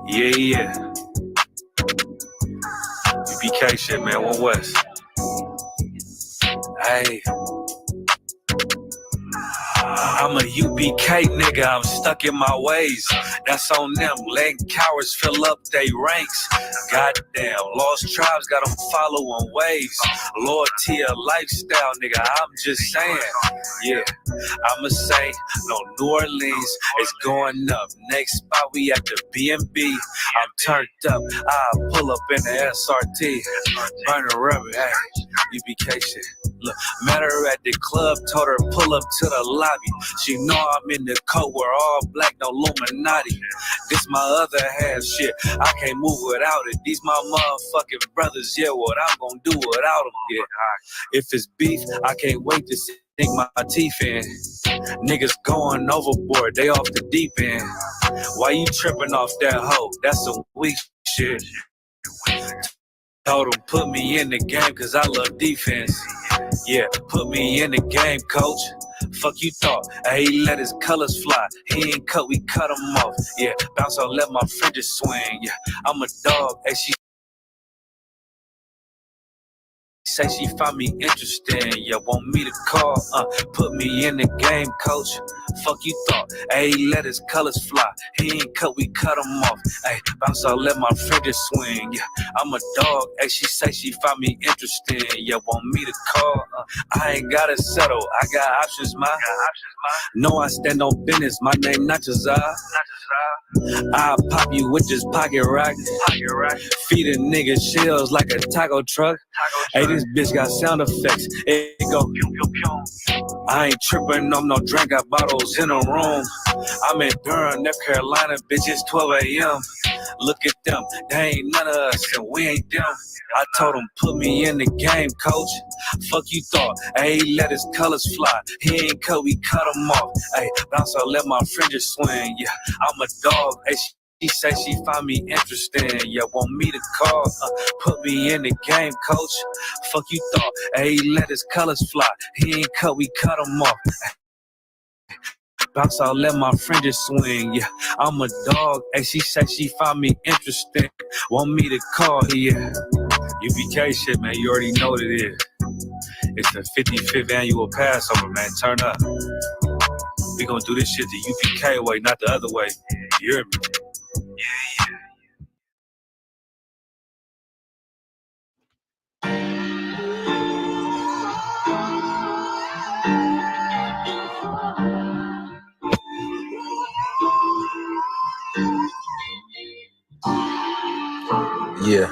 Yeah. UPK shit, man. One West. Hey. I'm a UPK nigga, I'm stuck in my ways. That's on them, letting cowards fill up they ranks. Goddamn, lost tribes got them following waves. Loyalty a lifestyle, nigga, I'm just saying. Yeah, I'ma say, no, New Orleans is going up. Next spot, we at the B&B. I'm turned up, I'll pull up in the SRT. Burning rubber, hey, UPK shit. Look, met her at the club, told her pull up to the lobby. She know I'm in the coat, we're all black, no Illuminati. This my other half shit, I can't move without it. These my motherfucking brothers, yeah, what I'm gonna do without them, yeah. If it's beef, I can't wait to sink my teeth in. Niggas going overboard, they off the deep end. Why you tripping off that hoe? That's some weak shit. Told him put me in the game cause I love defense. Yeah, put me in the game, coach. Fuck you thought, he let his colors fly. He ain't cut, we cut him off. Yeah, bounce on, let my fringes swing. Yeah, I'm a dog, and she say she find me interesting. Yeah, want me to call, put me in the game, coach. Fuck you thought, he let his colors fly. He ain't cut, we cut him off. Hey, bounce out, let my fringes swing. Yeah, I'm a dog, she say she find me interesting. Yeah, want me to call, I ain't gotta settle, I got options, ma. No, I stand on business, my name not Jazar. I'll pop you with this pocket rock. Feed a nigga shells like a taco truck. Hey, this bitch got sound effects. It go pew pew pew. I ain't tripping on no drink, got bottles in the room. I'm in Durham, North Carolina, bitch, it's 12 a.m. Look at them, they ain't none of us, and we ain't them. I told him, put me in the game, coach. Fuck you thought, he let his colors fly. He ain't cut, we cut him off. Hey, bounce out, let my fringes swing. Yeah, I'm a dog. Hey, she say she find me interesting. Yeah, want me to call, put me in the game, coach. Fuck you thought, he let his colors fly. He ain't cut, we cut him off. Bounce out, let my fringes swing. Yeah, I'm a dog. Hey, she say she find me interesting. Want me to call, yeah. UPK shit, man, you already know what it is. It's the 55th annual Passover, man. Turn up. We gonna do this shit the UPK way, not the other way. You hear me? Yeah,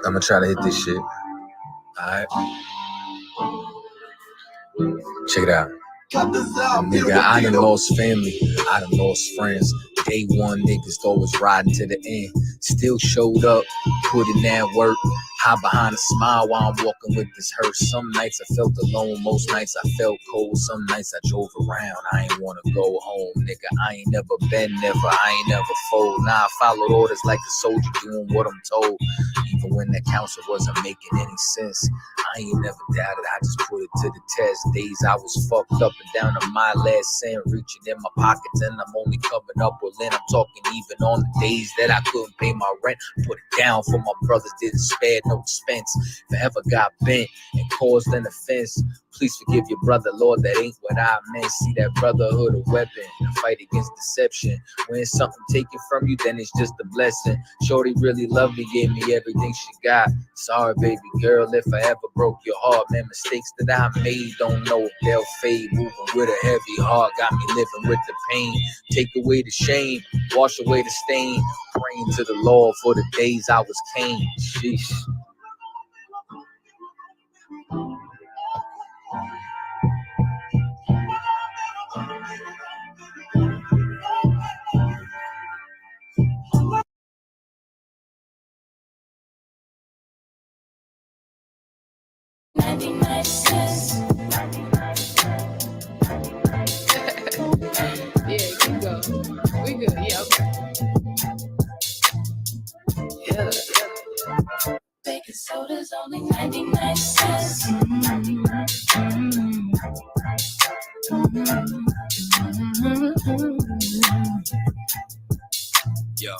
I'm gonna try to hit this shit. Alright. Check it out. Nigga, I done lost family, I done lost friends. Day one niggas thought was riding to the end. Still showed up, put in that work. Hide behind a smile while I'm walking with this hurt. Some nights I felt alone, most nights I felt cold. Some nights I drove around, I ain't wanna go home. Nigga, I ain't never been, I ain't never fold. Nah, I followed orders like a soldier doing what I'm told. Even when that counsel wasn't making any sense, I ain't never doubted, I just put it to the test. Days I was fucked up and down to my last cent, reaching in my pockets and I'm only coming up with lint. I'm talking even on the days that I couldn't pay my rent. Put it down for my brothers, didn't spare no expense. If I ever got bent and caused an offense, please forgive your brother, Lord, that ain't what I meant. See that brotherhood a weapon, a fight against deception. When something taken from you, then it's just a blessing. Shorty really loved me, gave me everything she got. Sorry, baby girl, if I ever broke your heart. Man, mistakes that I made, don't know if they'll fade. Moving with a heavy heart, got me living with the pain. Take away the shame, wash away the stain. Praying to the Lord for the days I was Cain. Sheesh. Yeah, keep going. We good. Yeah, okay. Yeah. Baking soda's only 99 cents. Yo.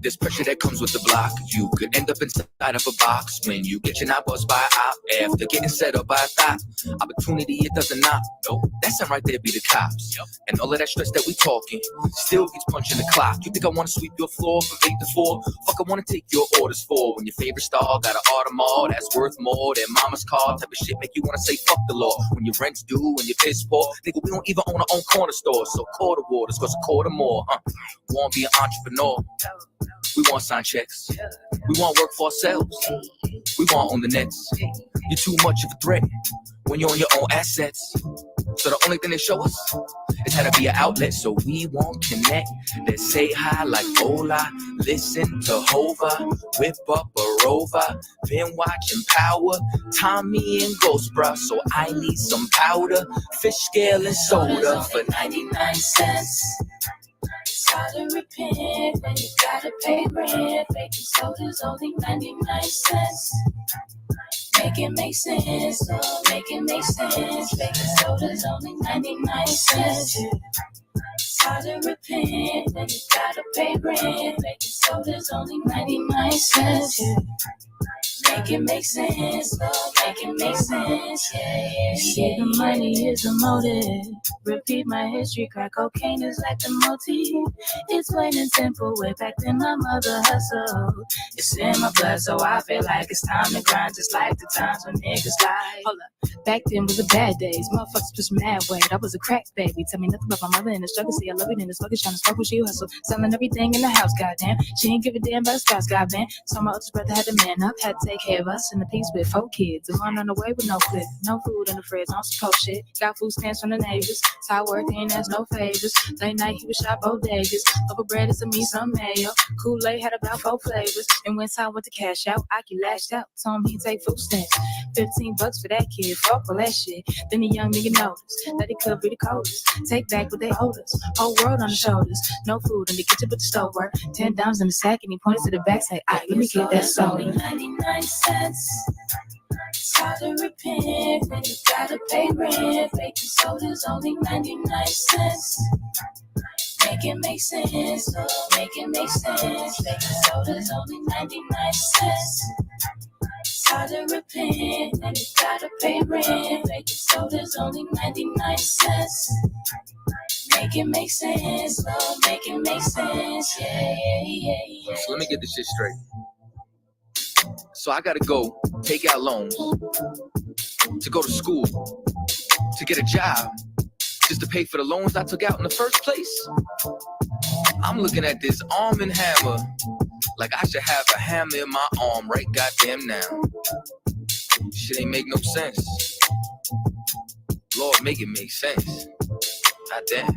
There's pressure that comes with the block. You could end up inside of a box when you get your knob buzzed by a op after getting set up by a thought. Opportunity, it doesn't knock. No, that sign right there be the cops. Yep. And all of that stress that we talking still gets punching the clock. You think I want to sweep your floor from 8 to 4? Fuck, I want to take your orders for when your favorite star got an Audemars that's worth more than mama's car. Type of shit make you want to say fuck the law. When your rent's due and your piss poor, nigga, we don't even own our own corner store. So quarter waters cost a quarter more. Want to be an entrepreneur? We want sign checks. We want work for ourselves. We want own the nets. You're too much of a threat when you're on your own assets. So the only thing they show us is how to be an outlet. So we won't connect. Let's say hi like hola. Listen to Hova. Whip up a Rover. Been watching Power. Tommy and Ghost Bruh. So I need some powder. Fish scale and soda for 99 cents. How to repent when you gotta pay rent. Baking soda's only 99 cents. Make it make sense, oh, make it make sense. Baking soda's only 99 cents. How to repent when you gotta pay rent. Baking soda's only 99 cents. Make it make sense, oh, make it make sense. Yeah. The money is a motive. Repeat my history, crack cocaine is like the motif. It's plain and simple, way back then my mother hustled. It's in my blood, so I feel like it's time to grind, just like the times when niggas lie. Hold up, back then was the bad days, motherfuckers was mad weight. I was a crack baby, tell me nothing about my mother and the struggle. See, I love it in the sluggish, trying to sparkle, she hustle. Selling everything in the house, goddamn. She ain't give a damn about the spouse, goddamn. So my oldest brother had to man up, had to take care of us in the piece with 4 kids. And one on the way with no clip, no food in the fridge, no support shit. Got food stamps from the neighbors. So I worked in, there's no favors. Late night, he would shop bodegas. Over bread and some meat, some mayo. Kool-Aid had about 4 flavors. And when time went to cash out, Aki lashed out. Told him he'd take food stamps. $15 for that kid, fuck all that shit. Then the young nigga noticed that he could be the coldest. Take back what they owed us. Whole world on the shoulders. No food in the kitchen but the stove work. $10 in the sack and he points to the back, say, "Aight, let me get that soda." 99 cents. It's hard to repent when you gotta pay rent. Baking soda's only 99 cents. Make it make sense, oh, make it make sense. Baking soda's only 99 cents. It's hard to repent when you gotta pay rent. Baking soda's only 99 cents. Make it make sense, oh, make it make sense. Yeah. So let me get this shit straight. So I gotta go take out loans to go to school, to get a job, just to pay for the loans I took out in the first place. I'm looking at this arm and hammer like I should have a hammer in my arm right goddamn now. Shit ain't make no sense. Lord, make it make sense. Goddamn.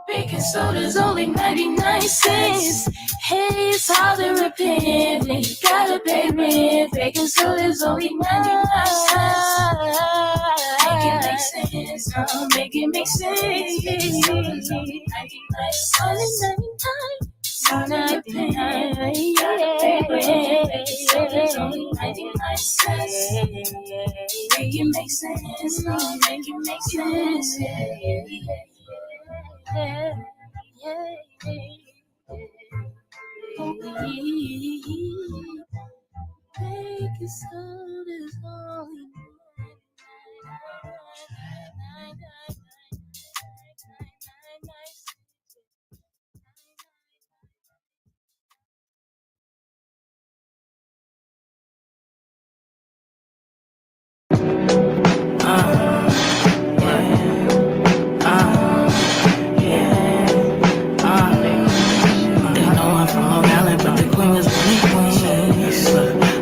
Baking soda's only 99 cents. Hey, it's hard to repent when you gotta pay rent. Baking soda's only 99 cents. Make it make sense, oh, make it make sense. Baking soda's only 99 cents. Hard to repent, gotta pay rent. Baking soda's only 99 cents. Make it make sense, oh, make it make sense. Baking soda's only 99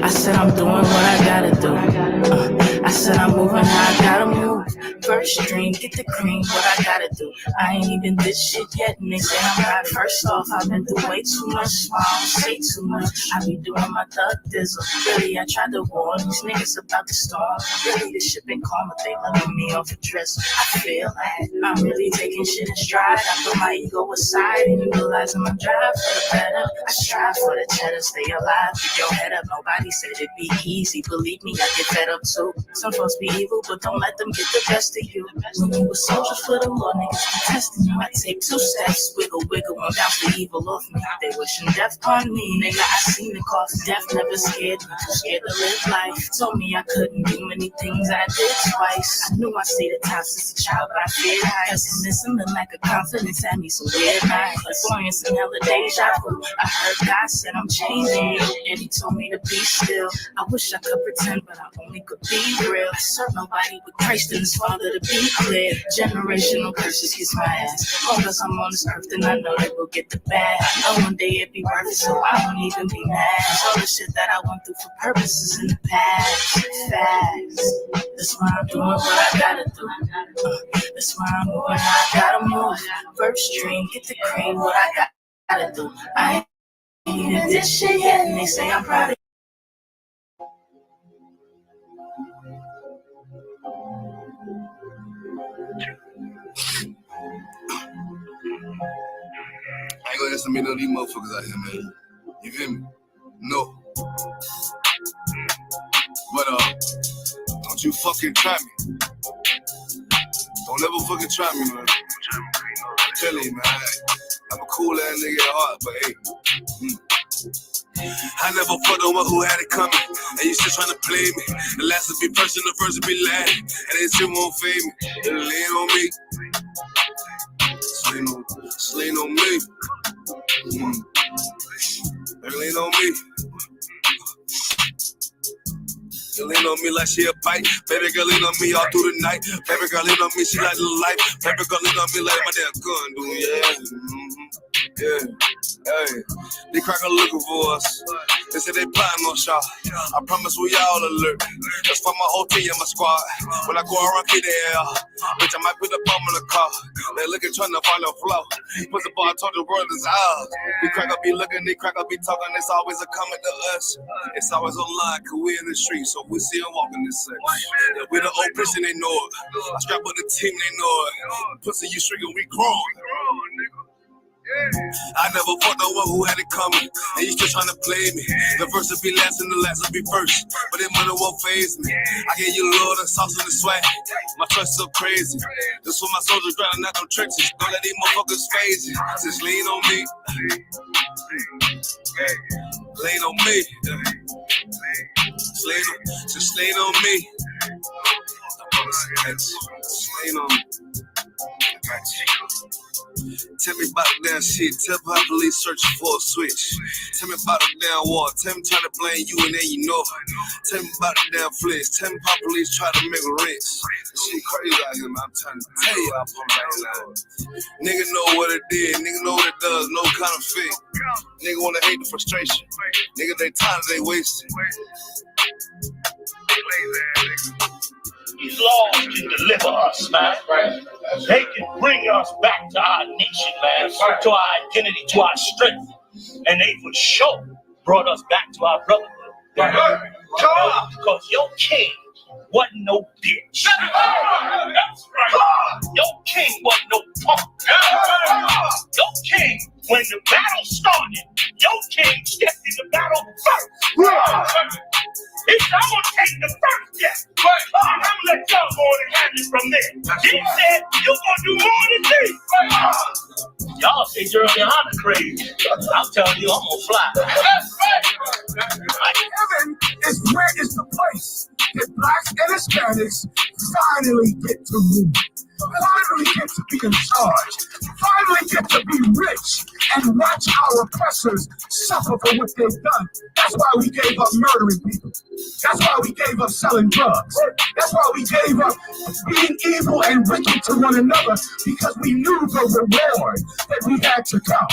I said I'm doing what I gotta do. I said I'm moving how I gotta move. First string, get the cream, what I gotta do. I ain't even did shit yet, and they say I'm not. First off, I've been through way too much, so I don't say too much. I be doing my thug dizzle. Really, I tried to warn these niggas about the storm. Really, this shit been calm, but they loving me off the dress. I feel like I'm really taking shit in stride. I put my ego aside and utilizing my drive for the better. I strive for the cheddar, stay alive, keep your head up. Nobody said it'd be easy, believe me, I get fed up too. Some folks be evil, but don't let them get the best of you. you. When you a soldier for the law, niggas be testing you. I take 2 steps, wiggle, wiggle, and bounce the evil off me. They wishing death on me, nigga, I seen the cost. Death never scared me, too scared to live life. Told me I couldn't do many things I did twice. I knew I stayed at top since a child, but I feared heights. Pessimism and lack of confidence had me some weird nights. Clairvoyance and hella deja vu. I heard God said I'm changing you, and he told me to be still. I wish I could pretend, but I only could be real. I serve nobody with Christ and his Father, to be clear. Generational curses kiss my ass. Long as I'm on this earth, then I know they will get the bad. I know one day it'd be worth it, so I don't even be mad. All the shit that I went through for purposes in the past. Facts. That's why I'm doing what I gotta do. That's why I'm moving, I gotta move. First dream, get the cream, what I gotta do. I ain't even this shit yet, and they say I'm proud of I ain't gonna listen to me none of these motherfuckers out here, man. You feel me? No. But don't you fucking try me. Don't ever fucking try me, man. I'm telling you, man. I'm a cool ass nigga at heart, but hey. I never fucked on one who had it coming, and you still trying to play me. The last will be first and the first will be last, and they still won't fade me. It'll lean on me. Lean on me. They lean on me. You lean on me like she a bite. Baby girl lean on me all through the night. Baby girl lean on me, she like the light. Baby girl lean on me like my damn gun do. Yeah. Hey, they cracker looking for us. They say they plotting on shot. I promise we all alert. That's for my whole team and my squad. When I go around, keep the air. Bitch, I might put the bomb in the car. They looking, trying to find a flow. Put the bar, told the world is ours. We cracker be looking, they cracker be talking. It's always a comment to us. It's always online, cause we in the street, so we see them walking this sex. Yeah, we the old person, they know it. I strap with the team, they know it. Pussy, you shrinking, we grown. I never fought no one who had it coming, and you still trying to play me. The first will be last and the last will be first, but it money won't phase me. I gave you love and sauce and the swag. My trust so crazy. This for my soldiers grinding out them trenches. Don't let these motherfuckers phase you. Just lean on me. Hey, lean on me. Just lean on me. Just lean on me. Tell me about the damn shit. Tell me how police searching for a switch. Tell me about the damn war. Tell me trying to blame you and then you know. Tell me about the damn flex. Tell me how police try to make a rinse. This shit crazy out here, man. I'm trying to tell you, I'm nigga know what it did. Nigga know what it does. No counterfeit. Nigga wanna hate the frustration. Nigga, they tired, they wasted. These laws can deliver us, man. Right. They can bring us back to our nation, man, to our identity, to our strength. And they for sure brought us back to our brotherhood. Right. Because your king wasn't no bitch. That's right. Your king wasn't no punk. Your king, when the battle started, your king stepped in the battle first. He said, I'm going to take the first step. I'm going to let y'all go on and handle it from there. He said, you're going to do more than me. Y'all say YAHANNA crazy. I'm telling you, I'm going to fly. Heaven is where is the place that blacks and Hispanics finally get to rule. Finally get to be in charge. Finally get to be rich and watch our oppressors suffer for what they've done. That's why we gave up murdering people. That's why we gave up selling drugs. That's why we gave up being evil and wicked to one another, because we knew the reward that we had to come.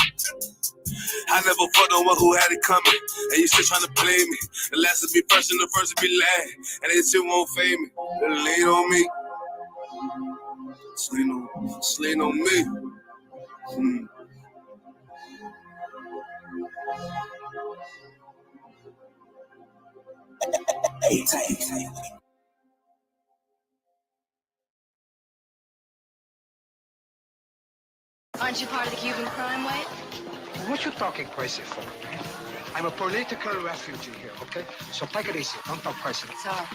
I never fought no one who had it coming, and you still trying to play me. The last will be first and the first will be last, and they still won't fade me. They lean on me. Just lean on me. Aren't you part of the Cuban crime wave? What you talking crazy for? I'm a political refugee here, okay? So take it easy. Don't talk crazy. Sorry.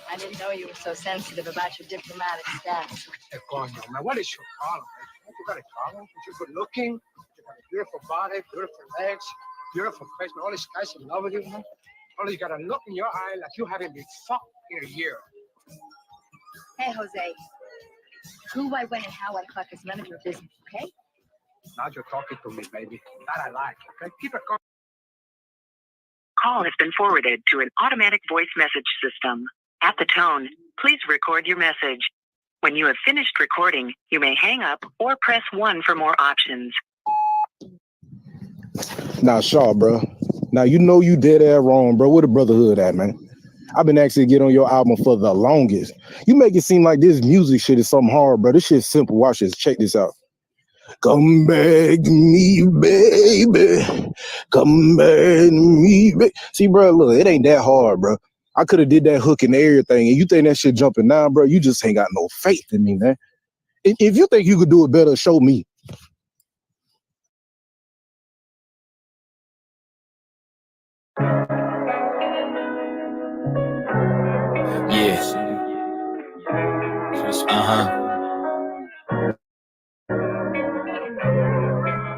I didn't know you were so sensitive about your diplomatic status. Hey, coño, man, what is your problem, man? You got a problem? You're good looking, you got a beautiful body, beautiful legs, beautiful face, man. All these guys in love with you, man. All you got a look in your eye like you haven't been fucked in a year. Hey, Jose. Who, why, when, and how I fuck is none of your business, okay? Now you're talking to me, baby. That I like, okay? Keep it going. Call has been forwarded to an automatic voice message system. At the tone, please record your message. When you have finished recording, you may hang up or press 1 for more options. Nah, Shaw, bro. Now, you know you dead ass wrong, bro. Where the brotherhood at, man? I've been asking to get on your album for the longest. You make it seem like this music shit is something hard, bro. This shit's simple. Watch this. Check this out. Come back to me, baby. Come back to me, baby. See, bro, look, it ain't that hard, bro. I could have did that hook and everything, and you think that shit jumping now, bro? You just ain't got no faith in me, man. If you think you could do it better, show me. Yeah.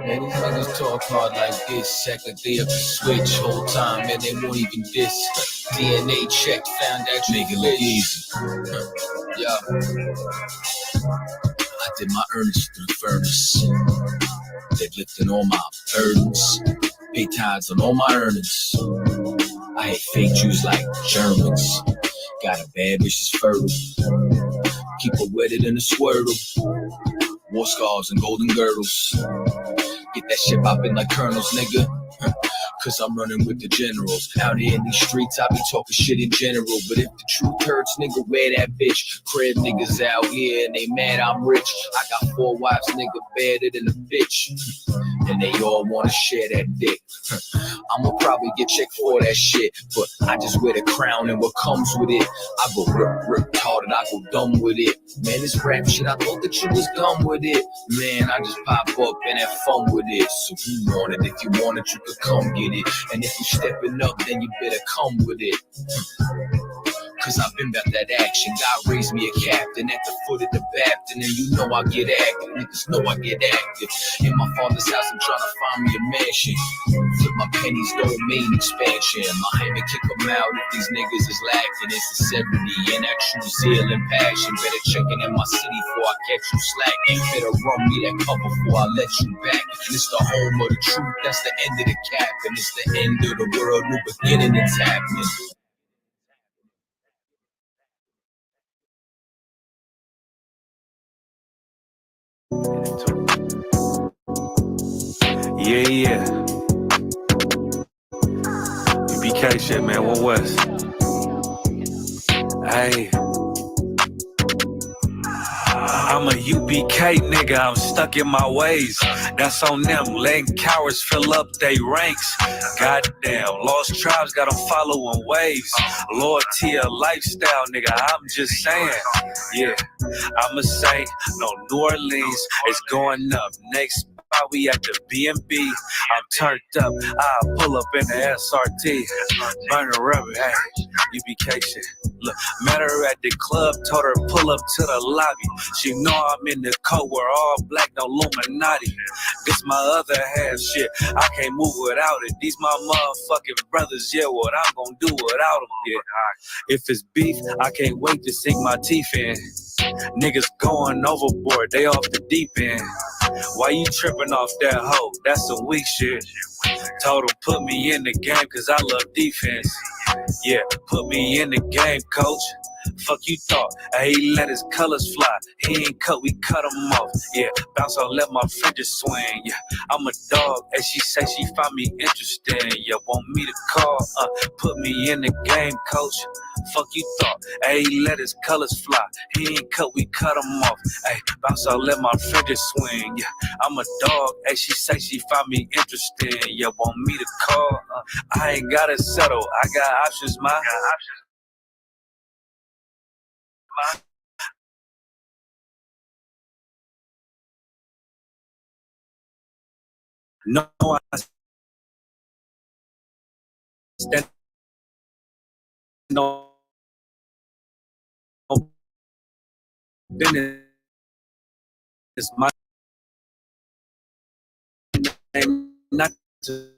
Man, these niggas talk hard like this. Second they up the switch whole time, and they won't even diss. DNA check found that make it look easy. Yeah. I did my earnest through the furnace. They lifting all my burdens. Pay tithes on all my earnings. I hate fake Jews like Germans. Got a bad bitch's fertile. Keep her wetted in a swirl. War scars and golden girdles. Get that shit poppin' like colonels, nigga. Cause I'm running with the generals. Out here in these streets, I be talking shit in general. But if the truth hurts, nigga, wear that bitch. Crib niggas out here and they mad I'm rich. I got 4 wives, nigga, better than a bitch. And they all wanna share that dick. I'ma probably get checked for that shit. But I just wear the crown and what comes with it. I go rip hard and I go dumb with it. Man, this rap shit, I thought that you was done with it. Man, I just pop up and have fun with it. So you want it, if you want it, you could come get it. And if you stepping up, then you better come with it. Cause I've been about that action. God raised me a captain at the foot of the Baptist. And you know I get active. Niggas know I get active. In my father's house, I'm trying to find me a mansion. Flip my pennies, domain expansion. Miami kick them out if these niggas is lacking. It's the 70 and that true zeal and passion. Better checking in my city before I catch you slacking. Better run me that cover before I let you back. It's the home of the truth, that's the end of the cap. And it's the end of the world, new beginning, it's happening. Yeah. UPK shit, man. One West. Hey. I'm a UPK nigga, I'm stuck in my ways. That's on them, letting cowards fill up they ranks. Goddamn, lost tribes got them following waves. Loyalty a lifestyle, nigga, I'm just saying. Yeah, I'ma say, no, New Orleans is going up. Next spot, we at the B&B. I'm turned up, I'll pull up in the SRT. Burn a rubber, hey, UPK shit. Look, met her at the club, told her pull up to the lobby. She know I'm in the code, we're all black, no Illuminati. This my other half shit, I can't move without it. These my motherfucking brothers, yeah, what I'm gonna do without them, yeah. If it's beef, I can't wait to sink my teeth in. Niggas going overboard, they off the deep end. Why you tripping off that hoe? That's some weak shit. Told him put me in the game cause I love defense. Yeah, put me in the game, coach. Fuck you thought, he let his colors fly. He ain't cut, we cut him off. Yeah, bounce on, let my fingers swing. Yeah, I'm a dog, and she say she find me interesting. Yeah, want me to call, put me in the game, coach. Fuck you thought, he let his colors fly. He ain't cut, we cut him off. Hey, bounce on, let my fingers swing. Yeah, I'm a dog, and she say she find me interesting. Yeah, want me to call, I ain't gotta settle, I got options, ma. No, I stand on Then it's my name, not just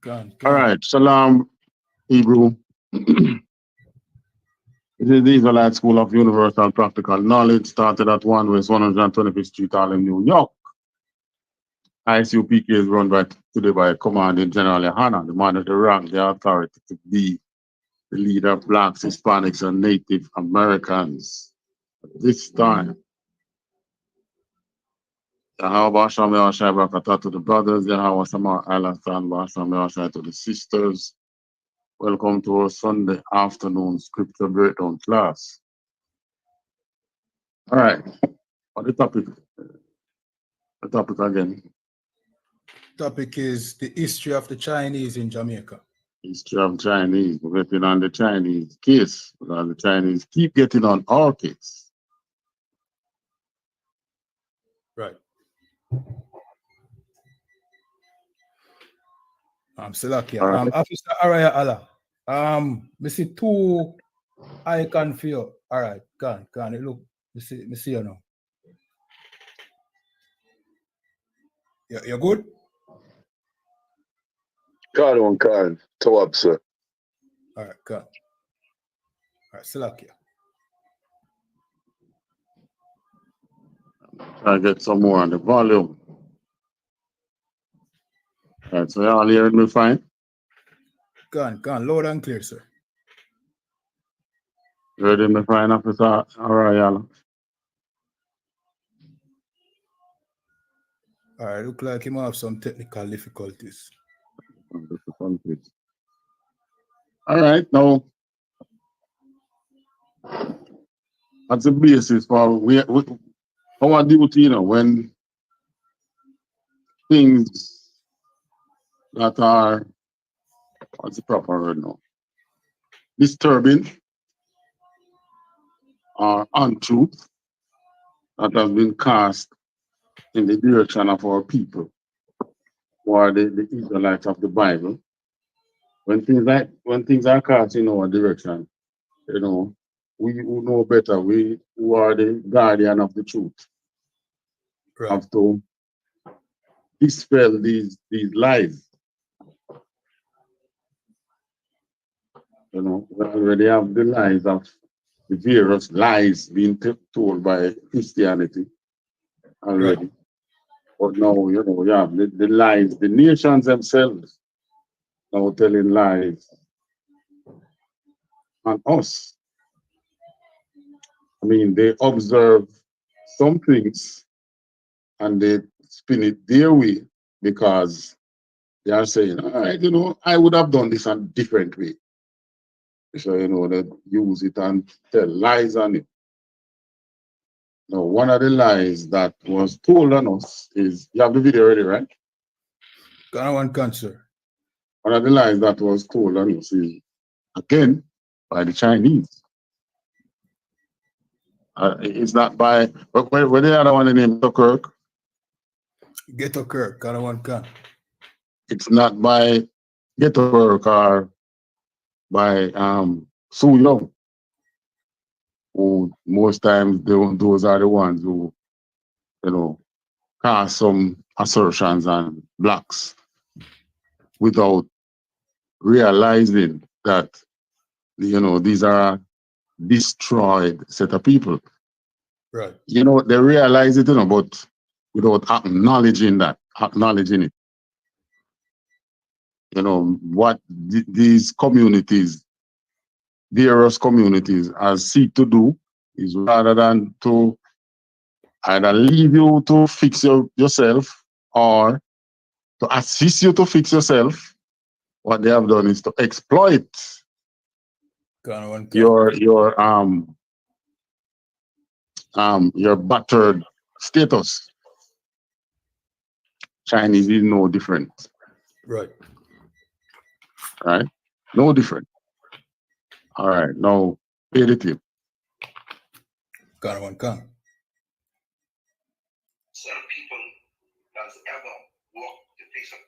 All right, Shalom, Hebrew. This is the Israelite School of Universal Practical Knowledge, started at 1 West 125th Street, Harlem, New York. I.S.U.P.K is run today by Commanding General YAHANNA, the man of the rank, the authority to be the leader of blacks, Hispanics, and Native Americans. At this time, Yahweh Shem Yahshai Barakatah to the brothers, Yahweh Samar Alasan Basham Yahshai to the sisters. Welcome to our Sunday afternoon scripture breakdown class. All right, what the topic? The topic again. Topic is the history of the Chinese in Jamaica. History of Chinese. We're getting on the Chinese case, because the Chinese keep getting on our case. Right. Salakia. Right. Officer Araya Allah. Me see two icon for you. All right, can it look? Me see you now. You're good? Card on card. Toe up, sir. All right, can. All right, Salakia. Try to get some more on the volume. All right, so y'all hearing me fine? Can. Loud and clear, sir. Hearing me fine, Officer Araya? All right, look like he might have some technical difficulties. All right, now, that's the basis for our duty, when things that are, what's the proper word now? Disturbing or untruth that has been cast in the direction of our people, who are the Israelites of the Bible. When things are cast in our direction, we who know better, we who are the guardian of the truth, right, have to dispel these lies. We already have the lies of the various lies being told by Christianity already. Right. But now, we have the lies, the nations themselves now telling lies on us. I mean, they observe some things and they spin it their way because they are saying, all right, I would have done this a different way. So, they use it and tell lies on it. Now, one of the lies that was told on us is, you have the video already, right? One cancer. One of the lies that was told on us is, again, by the Chinese. It's not by, but where the other one named Kirk? Ghetto Kirk, one can. It's not by Ghetto Kirk or by Su Young, who most times those are the ones who, cast some assertions on blacks without realizing that, these are destroyed set of people. Right. They realize it, but without acknowledging it. What these communities, various communities, seek to do is, rather than to either leave you to fix yourself or to assist you to fix yourself, what they have done is to exploit your battered status. Chinese is no different. Right. Right? No different. All right, now pay the tip. One can. Some people does ever walk the face of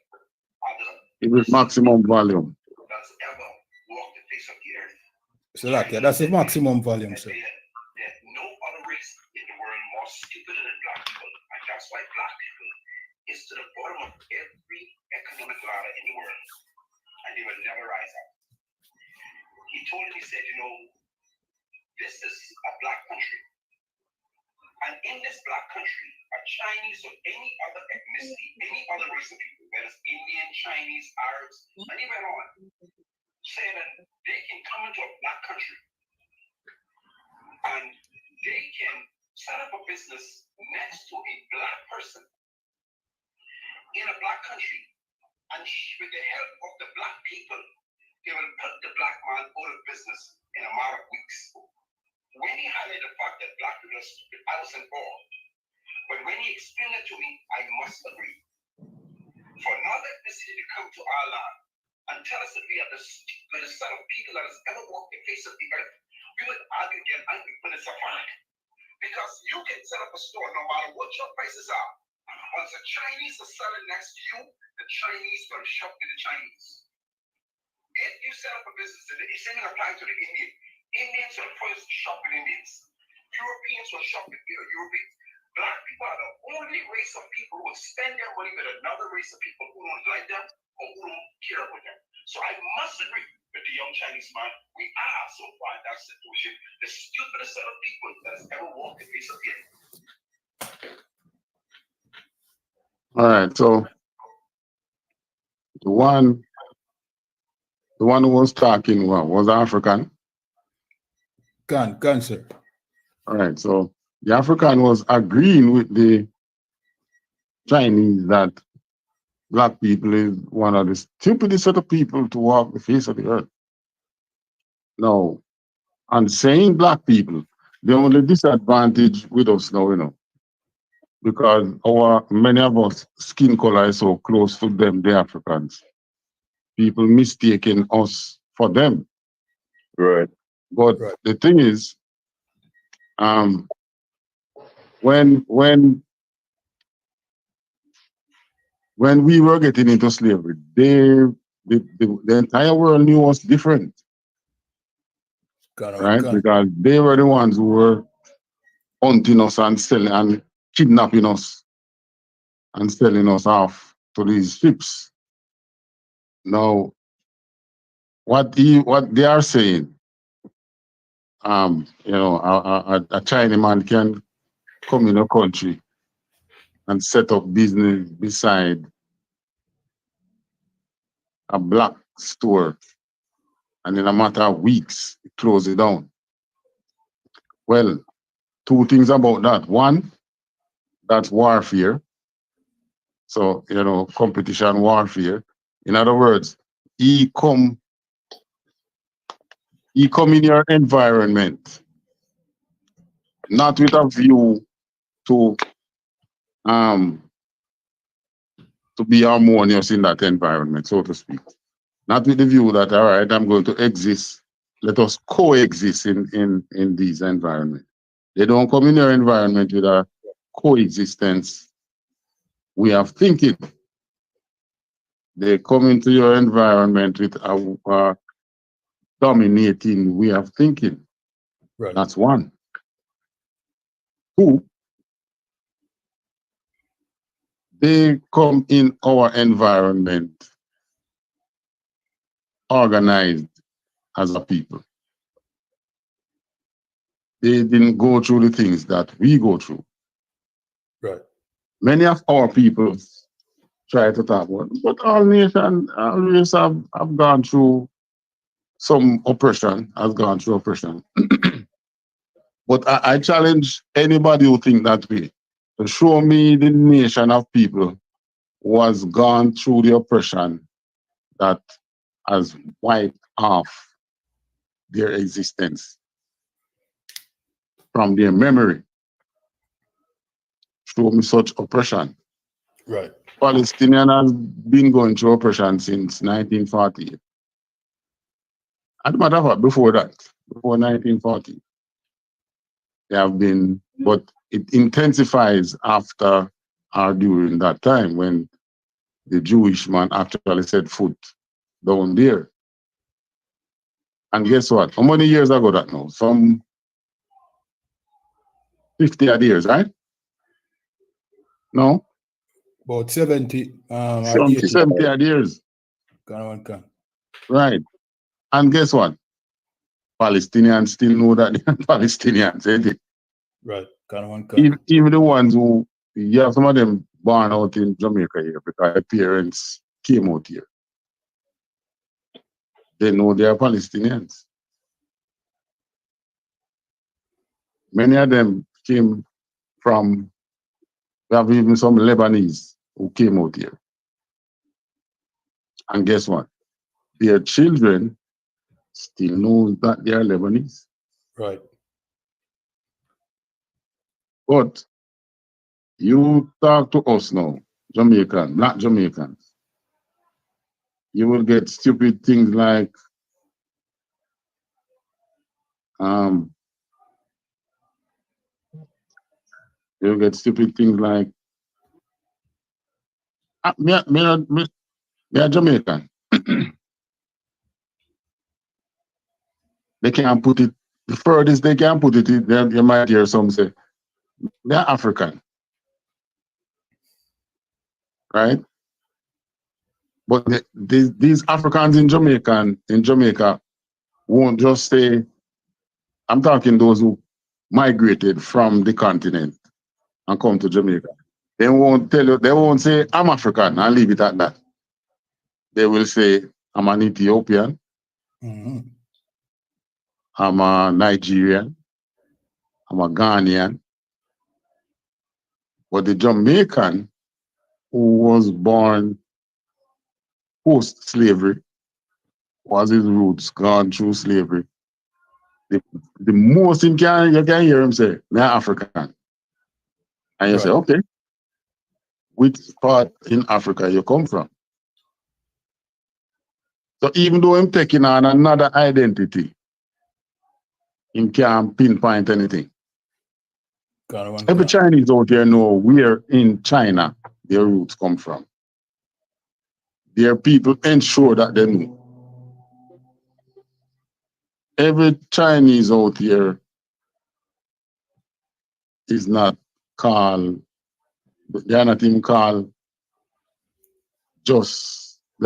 It was maximum volume. does ever walk the face of the earth. So that's the maximum volume, sir. There's no other race in the world more stupid than black people, and that's why black people is to the bottom of every economic ladder in the world. told him, he said, you know, this is a black country. And in this black country, a Chinese or any other ethnicity, any other race of people, whether it's Indian, Chinese, Arabs, and even on, saying that they can come into a black country and they can set up a business next to a black person in a black country. And with the help of the black people, they will put the black man out of business in a matter of weeks. When he highlighted the fact that black people are stupid, I was involved. But when he explained it to me, I must agree. For another ethnicity to come to our land and tell us that we are the stupidest set of people that has ever walked the face of the earth, we would argue again, and but it's a fact. Because you can set up a store no matter what your prices are. Once the Chinese are selling next to you, the Chinese will shop with the Chinese. If you set up a business, the same applies to the Indian. Indians will first shop with Indians. Europeans will shop with Europeans. Black people are the only race of people who will spend their money with another race of people who don't like them or who don't care about them. So I must agree with the young Chinese man. We are so far in that situation, the stupidest set of people that has ever walked the face of the earth. All right, so the one who was talking was African. Can, sir. All right, so the African was agreeing with the Chinese that black people is one of the stupidest set of people to walk the face of the earth. Now, and saying black people, the only disadvantage with us now, you know, because many of us skin color is so close to them, the Africans. People mistaking us for them. Right. But the thing is, when we were getting into slavery, the entire world knew us different. Right? Because they were the ones who were hunting us and selling and kidnapping us and selling us off to these ships. Now, what they are saying, you know, a Chinaman can come in a country and set up business beside a black store, and in a matter of weeks, close it down. Well, two things about that. One, that's warfare. So, you know, competition warfare. In other words, he come in your environment, not with a view to be harmonious in that environment, so to speak. Not with the view that, all right, I'm going to exist. Let us coexist in these environments. They don't come in your environment with a coexistence way of thinking. They come into your environment with a dominating way of thinking. Right. That's one. Two, they come in our environment organized as a people. They didn't go through the things that we go through. Right. Many of our people try to talk about, but all nations, all races have gone through some oppression, has gone through oppression. But I challenge anybody who think that way to show me the nation of people who has gone through the oppression that has wiped off their existence from their memory. Show me such oppression. Right. Palestinian has been going through oppression since 1948. As a matter of fact, before that, before 1940, they have been, but it intensifies after or during that time when the Jewish man actually set foot down there. And guess what? How many years ago that now? Some 50 odd years, right? No? About 70 or 70 odd years. Can. Right. And guess what? Palestinians still know that they are Palestinians, ain't it? Right. Even the ones who, yeah, some of them born out in Jamaica here because their parents came out here. They know they are Palestinians. Many of them came from, we have even some Lebanese who came out here. And guess what? Their children still know that they are Lebanese. Right. But you talk to us now, Jamaican, black Jamaicans, you will get stupid things like you'll get stupid things like me a Jamaican. They can't put it the furthest they can put it, you might hear some say they're African. Right? But these Africans in Jamaica won't just say, I'm talking those who migrated from the continent and come to Jamaica. They won't tell you, they won't say, I'm African and leave it at that. They will say, I'm an Ethiopian, I'm a Nigerian, I'm a Ghanaian. But the Jamaican who was born post-slavery, was his roots gone through slavery. The most you can hear him say, they're African. And you say, okay, which part in Africa you come from? So even though I'm taking on another identity, he can't pinpoint anything. Every Chinese out there know where in China their roots come from. Their people ensure that they know. Every Chinese out here is not called, they're not even called they're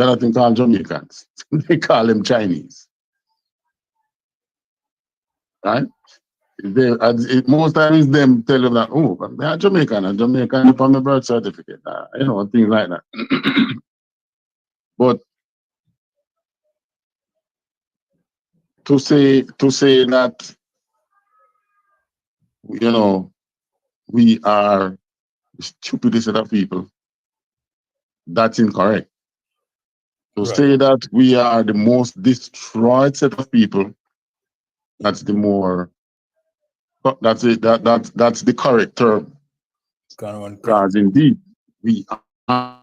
not even called Jamaicans. They call them Chinese. Right? Most times them tell them that, oh, they're Jamaican, and Jamaican upon my birth certificate, things like that. But to say that, we are the stupidest set of people, that's incorrect. To say that we are the most destroyed set of people, that's the more, that's it, that's the correct term. Because indeed, we are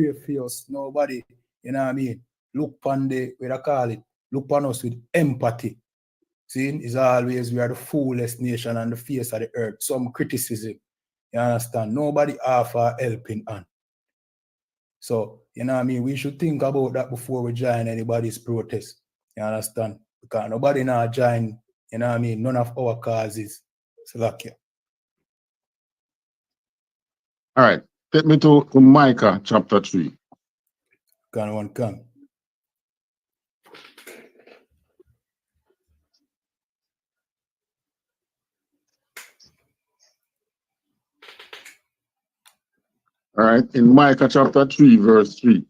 pray for us. Nobody, you know what I mean? Look upon the, what I call it, look upon us with empathy. See, it's always we are the foolish nation on the face of the earth. Some criticism. You understand? Nobody offer helping hand. So, you know what I mean? We should think about that before we join anybody's protest. You understand? Because nobody now join, you know what I mean? None of our causes. So, like, yeah. All right. Take me to Micah chapter 3. Come. All right. In Micah chapter 3, verse 3.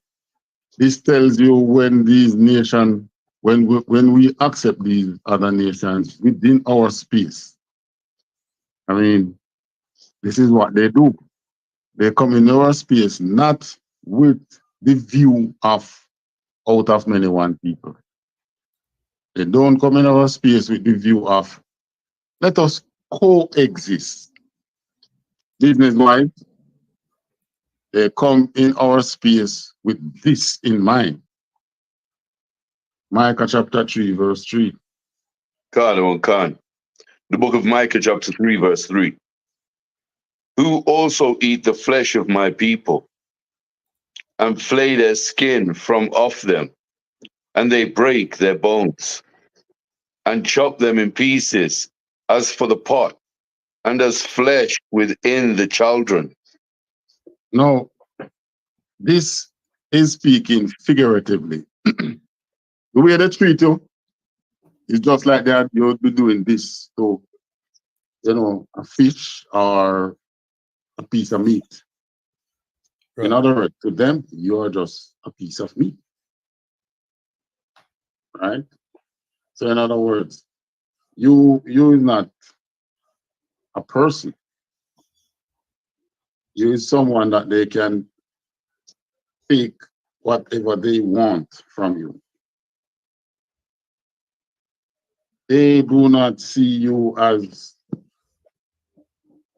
This tells you when these nations, when we accept these other nations within our space. I mean, this is what they do. They come in our space, not with the view of out of many one people. They don't come in our space with the view of let us coexist. Business-wise, they come in our space with this in mind. Micah chapter 3, verse 3. Khan. The book of Micah chapter 3, verse 3. Who also eat the flesh of my people and flay their skin from off them, and they break their bones and chop them in pieces as for the pot and as flesh within the children. Now, this is speaking figuratively. The way they treat you is just like that you'll be doing this to, you know, a fish or a piece of meat. Right. In other words, to them, you're just a piece of meat. Right? So in other words, you is not a person. You is someone that they can take whatever they want from you. They do not see you as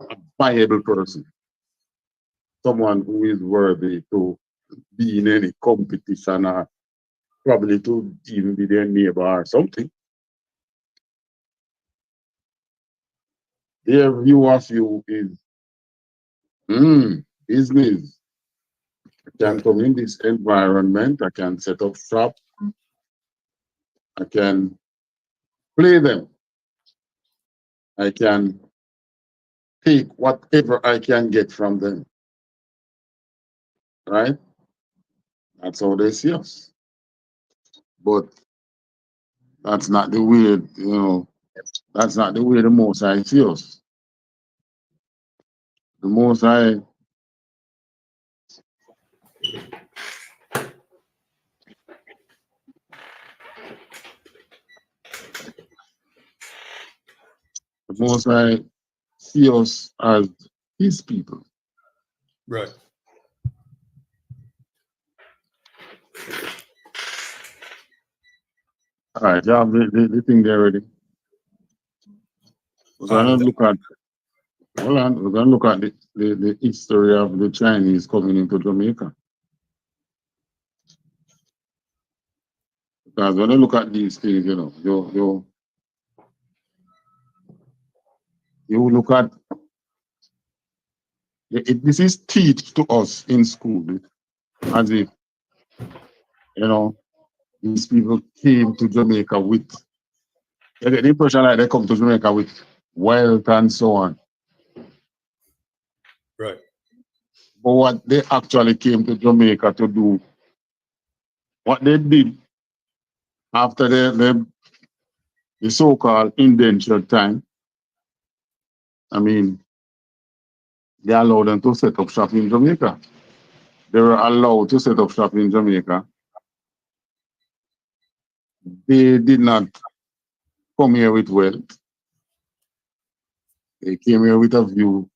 a viable person, someone who is worthy to be in any competition or probably to even be their neighbor or something. Their view of you is business. I can come in this environment, I can set up shop, I can play them, I can take whatever I can get from them. Right? That's how they see us. But that's not the way, you know, that's not the way the Most High see us. The Most High see us as his people. Right. All right, you have the thing there already. We're gonna look at the history of the Chinese coming into Jamaica. Because when you look at these things, you know, you look at this is taught to us in school as if, you know, these people came to Jamaica with, you get the impression like they come to Jamaica with wealth and so on. Right. But what they actually came to Jamaica to do, what they did after the so-called indentured time, I mean, they allowed them to set up shop in Jamaica. They were allowed to set up shop in Jamaica. They did not come here with wealth. They came here with a view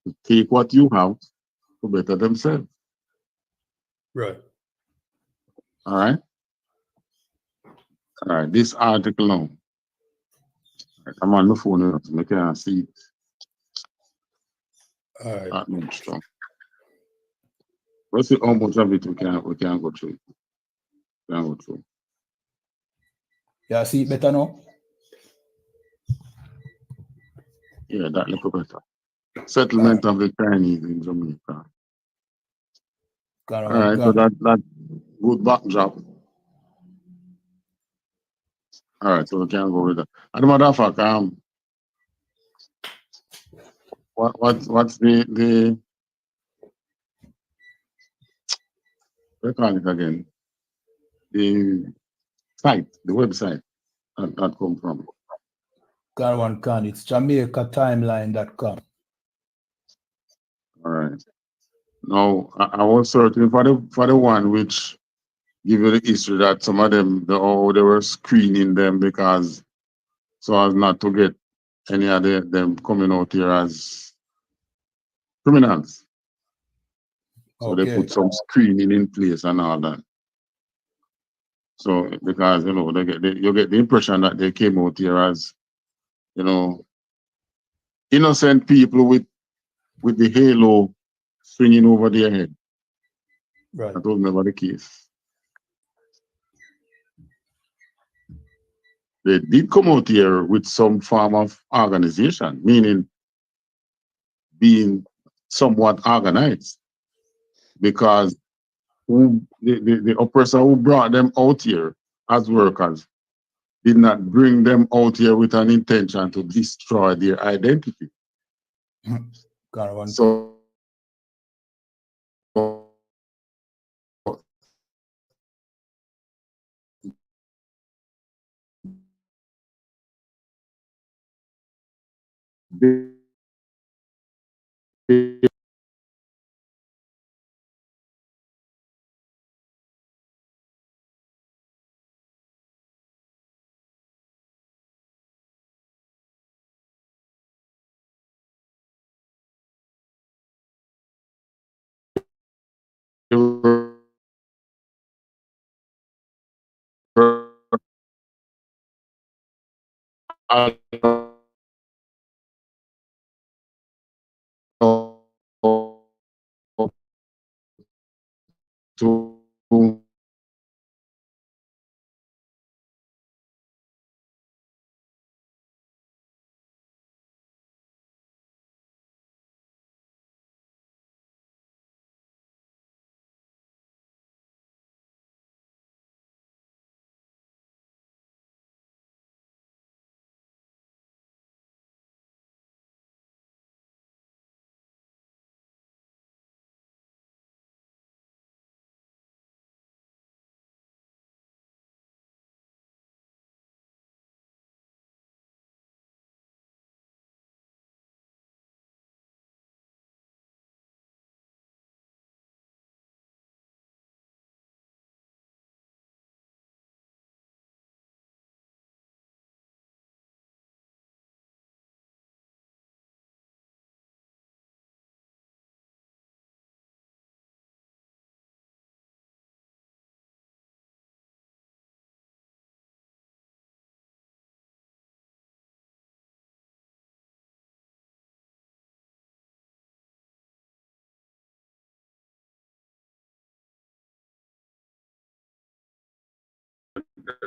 to take what you have to better themselves. Right. All right? All right, this article now. Right, I'm on the phone, so I can't see it. All right. That much strong. Let's see how much of it we can go through. Yeah, see it better now? Yeah, that little better. Settlement of the Chinese in Jamaica. All right, so that good backdrop. All right, so we can go with that. And matter of fact, what's the what call it again? The site, the website that come from. It's JamaicaTimeline.com. All right. Now I was searching for the one which give you the history that some of them they were screening them because so as not to get any of them coming out here as criminals. So they put some screening in place and all that. So because you get the impression that they came out here as innocent people with the halo swinging over their head. Right. That was never the case. They did come out here with some form of organization, meaning being somewhat organized, because the oppressor who brought them out here as workers did not bring them out here with an intention to destroy their identity. So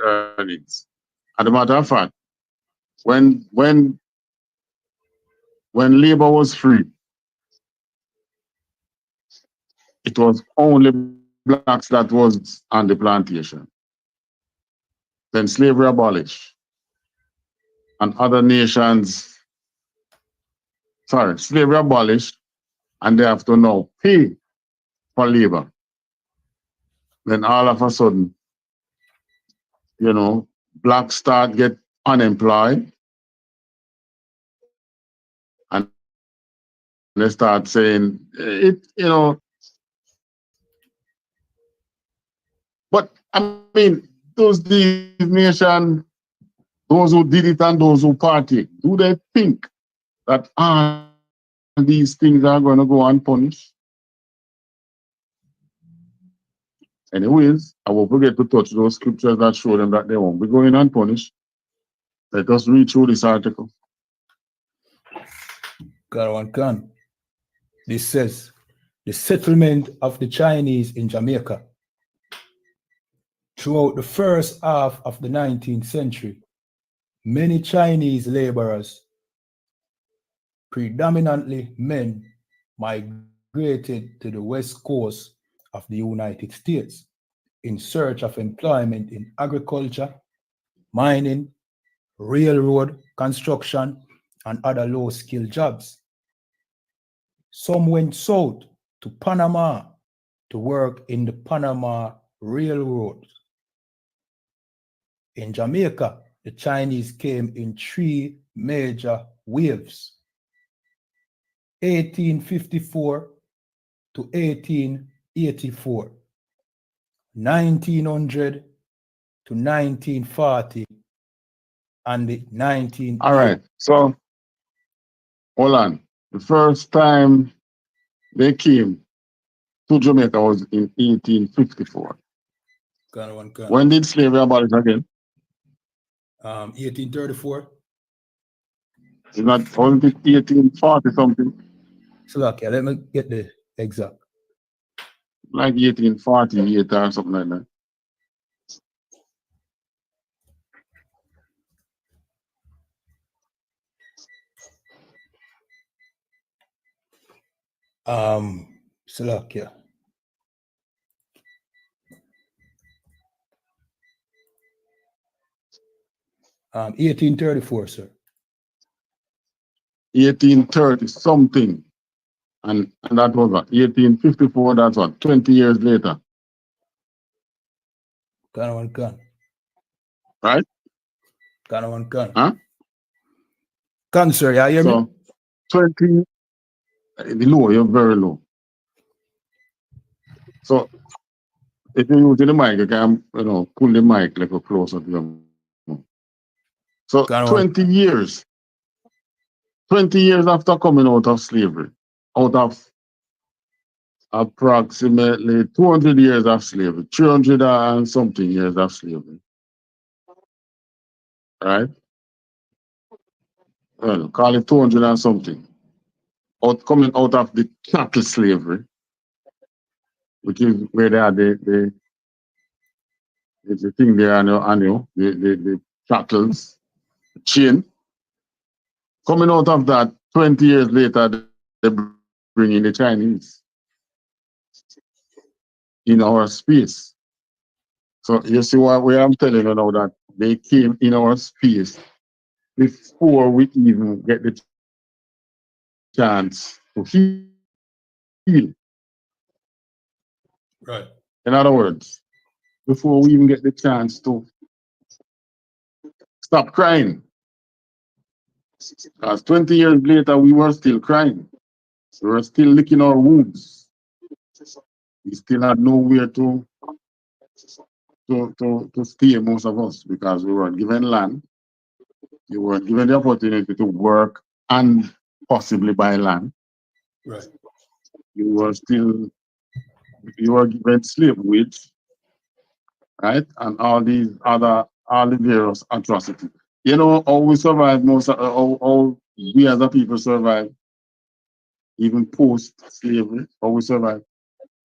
earnings. As a matter of fact, when labor was free, it was only blacks that was on the plantation. Then slavery abolished, and other nations, slavery abolished, and they have to now pay for labor. Then all of a sudden, blacks start get unemployed, and they start saying but I mean, these nations, those who did it and those who party, do they think that these things are going to go unpunished? Anyways, I will forget to touch those scriptures that show them that they won't be going unpunished. Let us read through this article. This says, the settlement of the Chinese in Jamaica. Throughout the first half of the 19th century, many Chinese laborers, predominantly men, migrated to the west coast of the United States in search of employment in agriculture, mining, railroad construction, and other low-skilled jobs. Some went south to Panama to work in the Panama Railroad. In Jamaica, the Chinese came in three major waves: 1854 to 1884, 1900 to 1940, and the 1980s. All right. So, hold on. The first time they came to Jamaica was in 1854. When did slavery abolish again? 1834. Wasn't it 1840 something? So, okay, let me get the exact. Like 1848 or something like that. Slovakia. Um, 1834, sir. 1830 something. And that was what? 1854, that's what? 20 years later. Gun. Right? Gun. Huh? Gun, sir, you hear me? 20, low, you're very low. So, if you're using the mic, you can, pull the mic like closer to your mouth. So, 20 years. 20 years after coming out of slavery, out of approximately 200 years of slavery, 300 and something years of slavery. Right? Well, call it 200 and something. Coming out of the chattel slavery, which is where they are the thing there on you, the chattels, chain. Coming out of that, 20 years later, they bring in the Chinese in our space. So you see where I'm telling you now that they came in our space before we even get the chance to heal. Right. In other words, before we even get the chance to stop crying. Because 20 years later, we were still crying. We were still licking our wounds. We still had nowhere to stay, most of us, because we weren't given land. You weren't given the opportunity to work and possibly buy land. Right. You were given slave wage, right? And all the various atrocities. You know how we survive how we as a people survive, even post-slavery, how we survive?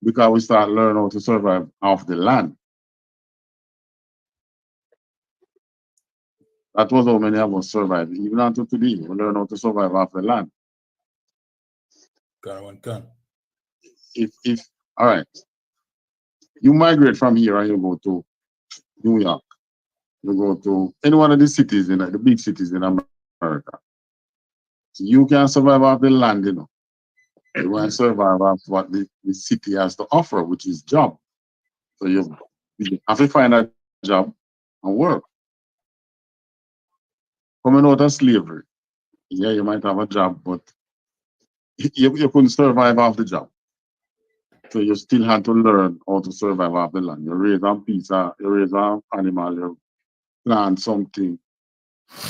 Because we start learning how to survive off the land. That was how many of us survived. Even until today, we learn how to survive off the land. Gun. All right. You migrate from here and you go to New York. You go to any one of the cities, the big cities in America. So you can survive off the land, You can survive off what the city has to offer, which is job. So you have to find a job and work. Coming out of slavery, yeah, you might have a job, but you couldn't survive off the job. So you still had to learn how to survive off the land. You raise a pizza, you raise an animal, you plant something,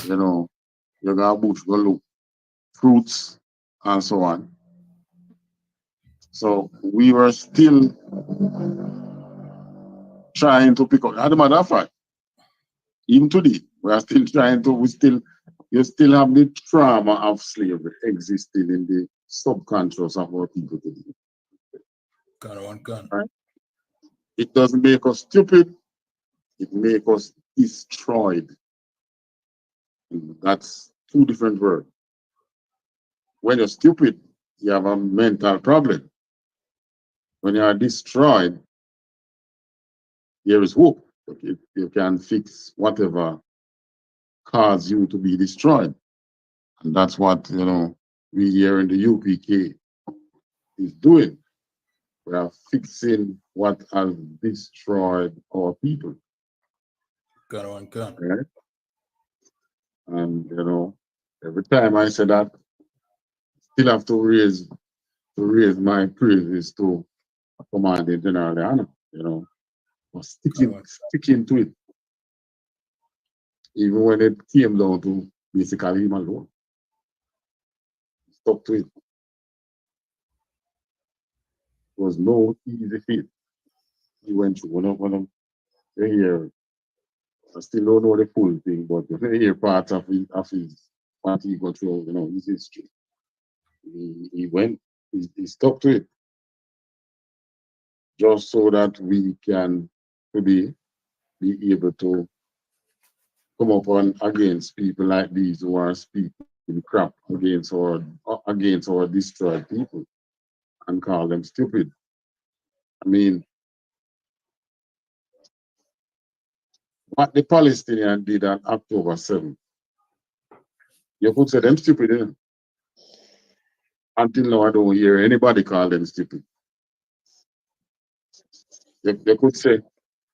you got a bush, go look, fruits, and so on. So we were still trying to pick up. As a matter of fact, even today, we are still trying to, you still have the trauma of slavery existing in the subconscious of our people today. Right? It doesn't make us stupid, it makes us destroyed. And that's two different words. When you're stupid, you have a mental problem. When you are destroyed, there is hope. You can fix whatever caused you to be destroyed. And that's what, we here in the UPK is doing. We are fixing what has destroyed our people. Right? And every time I say that, still have to raise my praises to Commanding General YAHANNA, for sticking to it. Even when it came down to basically him alone. Stuck to it. It was no easy feat. He went through one of the year. I still don't know the full thing, but the hear part of his what he got through, his history. He went, he stuck to it. Just so that we can be able to come up against people like these who are speaking crap against our destroyed people and call them stupid. I mean, what the Palestinians did on October 7th, you could say them stupid, eh? Until now, I don't hear anybody call them stupid. They could say,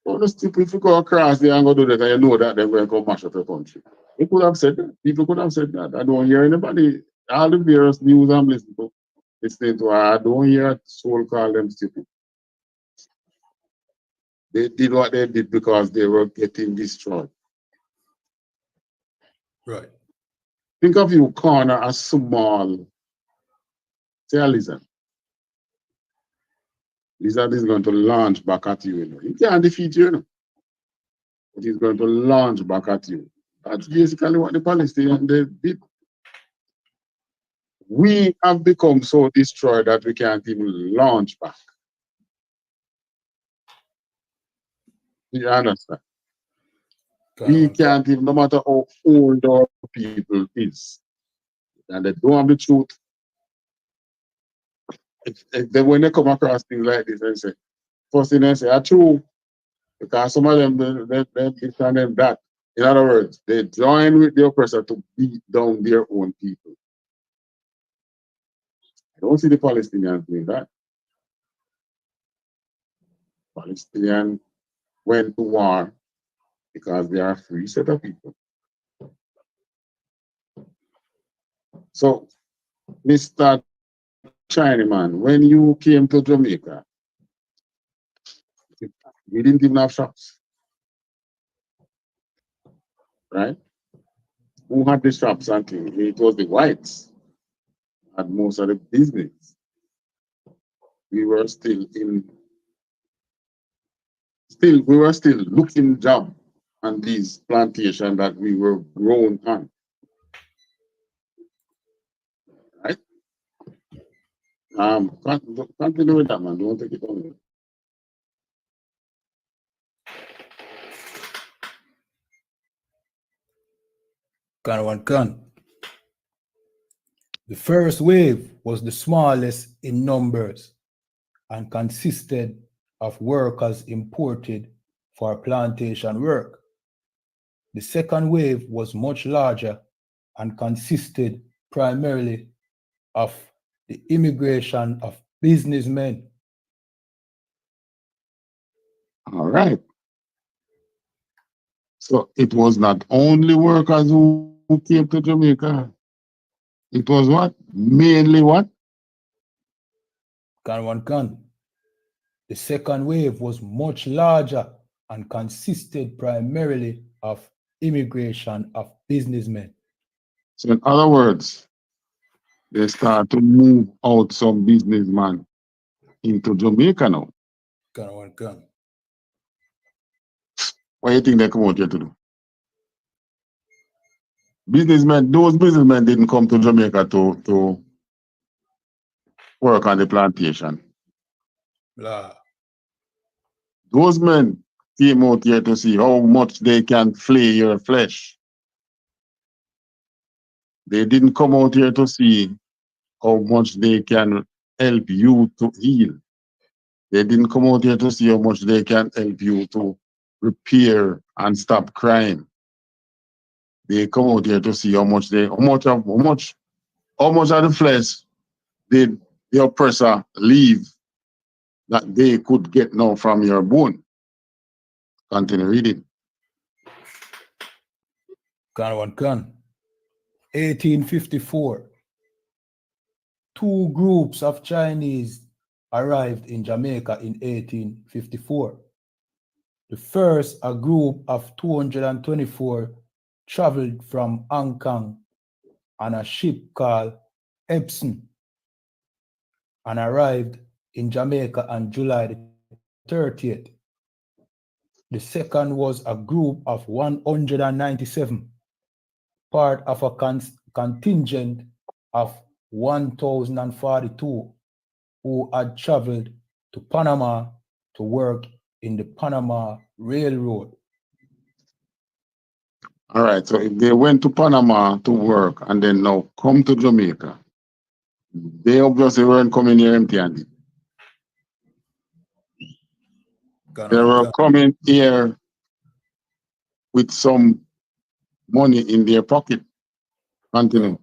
oh, the stupid, if you go across there and go do that, and you know that they're going to come mash up the country. They could have said that. People could have said that. I don't hear anybody, all the various news I'm listening to, I don't hear a soul call them stupid. They did what they did because they were getting destroyed. Right. Think of you corner a small, say a lizard. Lizard is going to launch back at you. You can't defeat you, but he's going to launch back at you. That's basically what the Palestinians did. We have become so destroyed that we can't even launch back. You understand? We can't even, no matter how old our people is, and they don't have the truth. When they come across things like this, they say, first thing they say, are true, because some of them, they tell them that. In other words, they join with the oppressor to beat down their own people. I don't see the Palestinians doing that. Palestinians went to war because they are a free set of people. So, Mr. Chinaman, when you came to Jamaica, we didn't even have shops, right? Who had the shops and things? It was the whites had most of the business. We were still looking job on these plantations that we were growing on. Right? Continue with that, man. Don't take it on. The first wave was the smallest in numbers and consisted of workers imported for plantation work. The second wave was much larger and consisted primarily of the immigration of businessmen. All right. So it was not only workers who came to Jamaica. It was what? Mainly what? The second wave was much larger and consisted primarily of immigration of businessmen. So in other words, they start to move out some businessmen into Jamaica now. What do you think they come out here to do? Those businessmen didn't come to Jamaica to work on the plantation. Blah. Those men came out here to see how much they can flay your flesh. They didn't come out here to see how much they can help you to heal. They didn't come out here to see how much they can help you to repair and stop crime. They come out here to see how much of the flesh did the oppressor leave that they could get now from your bone. Continue reading. Gun 1854. Two groups of Chinese arrived in Jamaica in 1854. The first, a group of 224, traveled from Hong Kong on a ship called I.S.U.P.K and arrived in Jamaica on July the 30th. The second was a group of 197, part of a contingent of 1,042 who had traveled to Panama to work in the Panama Railroad. All right, so if they went to Panama to work and then now come to Jamaica, they obviously weren't coming here empty-handed. They were coming here with some money in their pocket. Continue.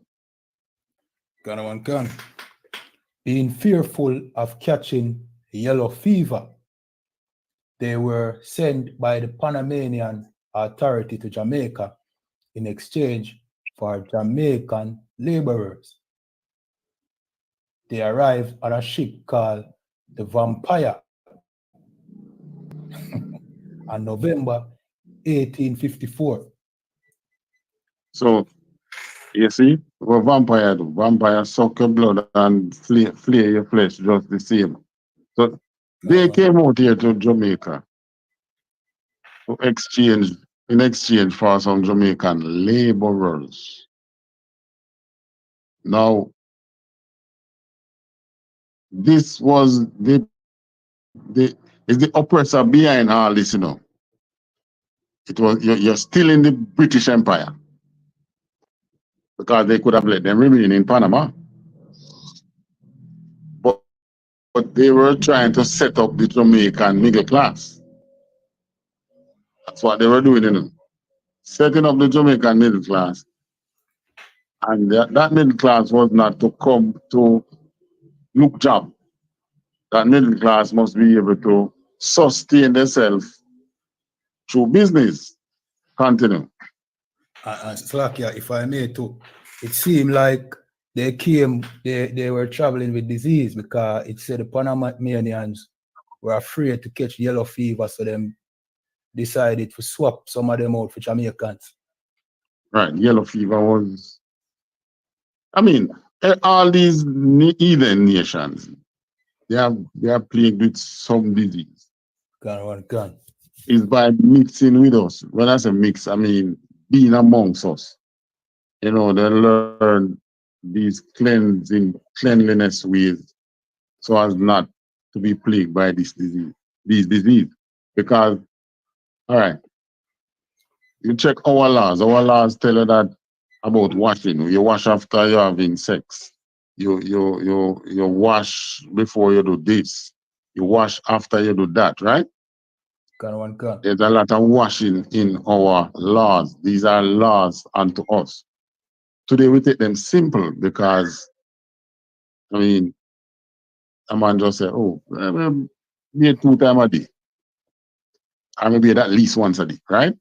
Being fearful of catching yellow fever, they were sent by the Panamanian authority to Jamaica in exchange for Jamaican laborers. They arrived on a ship called the Vampire on November 1854. So, you see, what vampire do? Vampire suck your blood and flay your flesh just the same. So, they came out here to Jamaica to in exchange for some Jamaican laborers. Now, this was the oppressor behind all this, you know. It was you're still in the British Empire because they could have let them remain in Panama, but they were trying to set up the Jamaican middle class. That's what they were doing, you know, setting up the Jamaican middle class, and that middle class was not to come to look job. That middle class must be able to sustain themselves through business. Continue. Slakia, if I may too, it seemed like they were traveling with disease because it said the Panamanians were afraid to catch yellow fever, so them decided to swap some of them out for Jamaicans. Right, yellow fever was, I mean, all these heathen nations, they are plagued with some disease. Gun. It's by mixing with us. When I say mix, I mean being amongst us. You know, they learn these cleanliness ways so as not to be plagued by this disease. Because, all right, you check our laws. Our laws tell you that about washing. You wash after you're having sex. You wash before you do this. You wash after you do that, right? There's a lot of washing in our laws. These are laws unto us. Today we take them simple because, I mean, a man just say, oh, be 2 times a day. I may be at least once a day, right?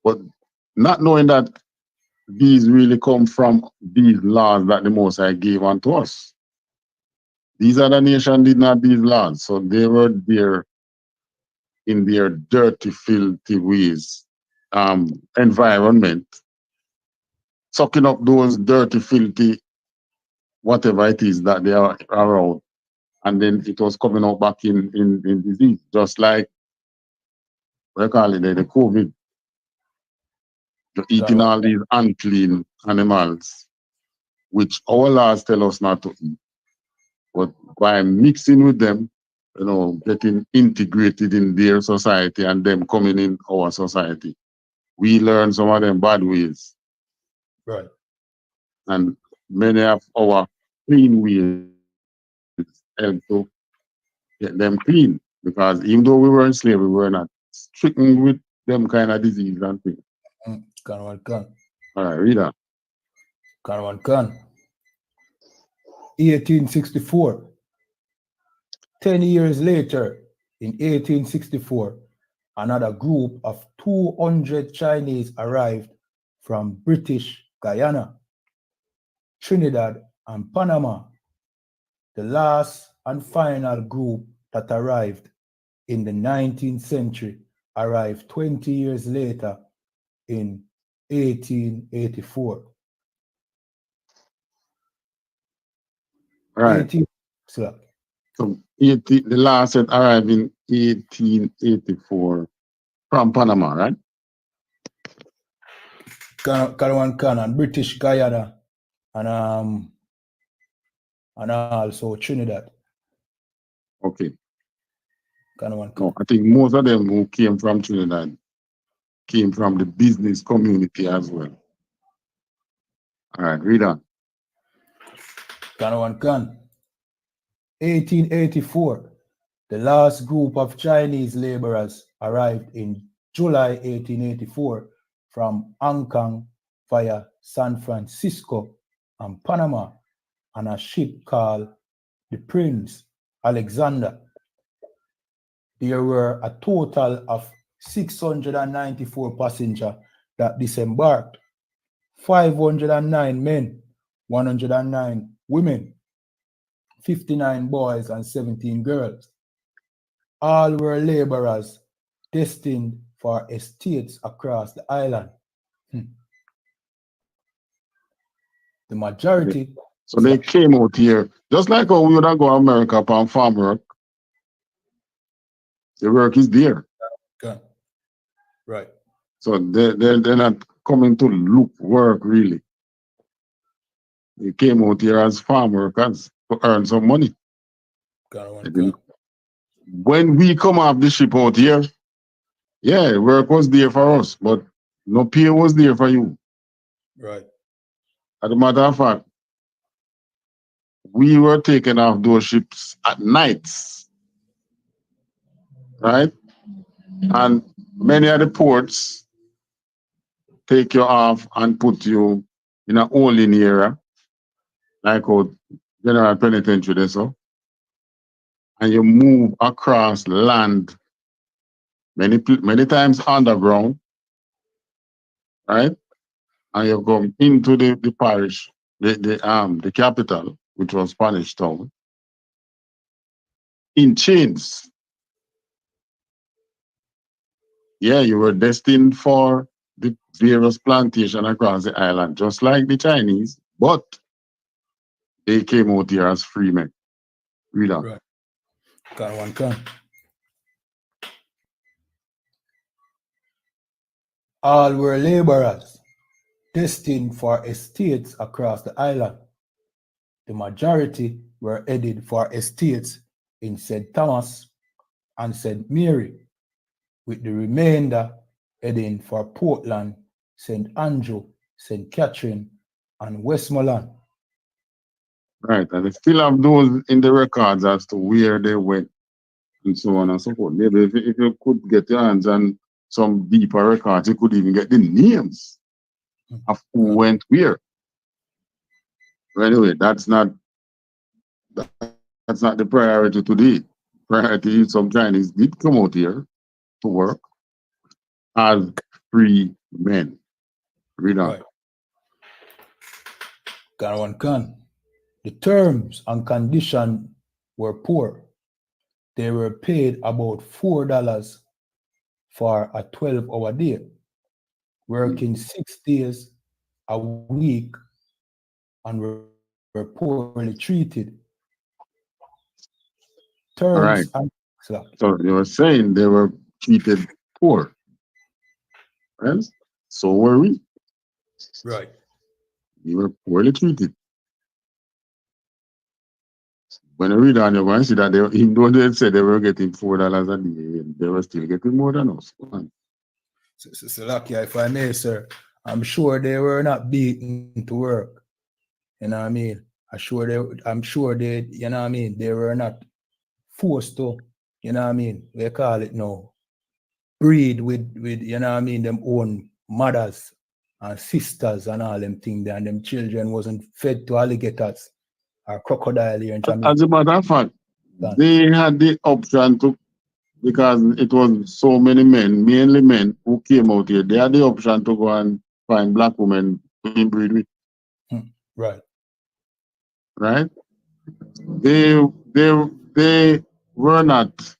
But not knowing that these really come from these laws that the Most High gave unto us. These other nations did not have these laws, so they were there in their dirty, filthy ways, environment, sucking up those dirty, filthy, whatever it is that they are around, and then it was coming out back in disease, just like what they call it, the COVID. You're eating all these unclean animals, which our laws tell us not to eat. But by mixing with them, getting integrated in their society and them coming in our society. We learn some of them bad ways. Right. And many of our clean ways help to get them clean. Because even though we were in slavery, we were not stricken with them kind of disease and things. Can. All right, read that. Can. 1864. 10 years later, in 1864, another group of 200 Chinese arrived from British Guyana, Trinidad, and Panama. The last and final group that arrived in the 19th century arrived 20 years later in 1884. Right. So the last set arrived in 1884 from Panama, right? Can and British Guyana and also Trinidad. Okay. No, I think most of them who came from Trinidad came from the business community as well. All right, read on. Can. 1884, the last group of Chinese laborers arrived in July 1884 from Hong Kong via San Francisco and Panama on a ship called the Prince Alexander. There were a total of 694 passengers that disembarked, 509 men, 109 women, 59 boys, and 17 girls. All were laborers destined for estates across the island. The majority. So they came out here, just like how we would go to America upon farm work. The work is there. Okay. Right. So they're not coming to look work, really. They came out here as farm workers to earn some money. When we come off the ship out here, yeah, work was there for us, but no pay was there for you. Right. As a matter of fact, we were taking off those ships at nights, right? And many of the ports take you off and put you in a holding area, like out General Penitentiary there, so. And you move across land, many times underground, right? And you come into the parish, the capital, which was Spanish Town, in chains. Yeah, you were destined for the various plantations across the island, just like the Chinese, but they came out here as free men. Read on. Right. Can. All were laborers destined for estates across the island. The majority were headed for estates in St. Thomas and St. Mary, with the remainder heading for Portland, St. Andrew, St. Catherine, and Westmoreland. Right, and they still have those in the records as to where they went and so on and so forth. Maybe if you could get your hands on some deeper records, you could even get the names of who went where. But anyway, that's not the priority today. Priority is some Chinese did come out here to work as free men. Read on. Right. Can. The terms and conditions were poor. They were paid about $4 for a 12-hour day, working 6 days a week, and were poorly treated. All right. So you were saying they were treated poor. Right? So were we. Right. We were poorly treated. When you read on, you're going to see that even though they said they were getting $4 a day, they were still getting more than us. So lucky, if I may, sir, I'm sure they were not beaten to work. You know what I mean? I'm sure they, you know what I mean, they were not forced to, you know what I mean, we call it now, breed with you know what I mean, them own mothers and sisters and all them things, and them children wasn't fed to alligators or crocodile here in Jamaica. As a matter of fact, they had the option to, because it was so many men, mainly men, who came out here. They had the option to go and find black women to inbreed with. Right. Right? They were not,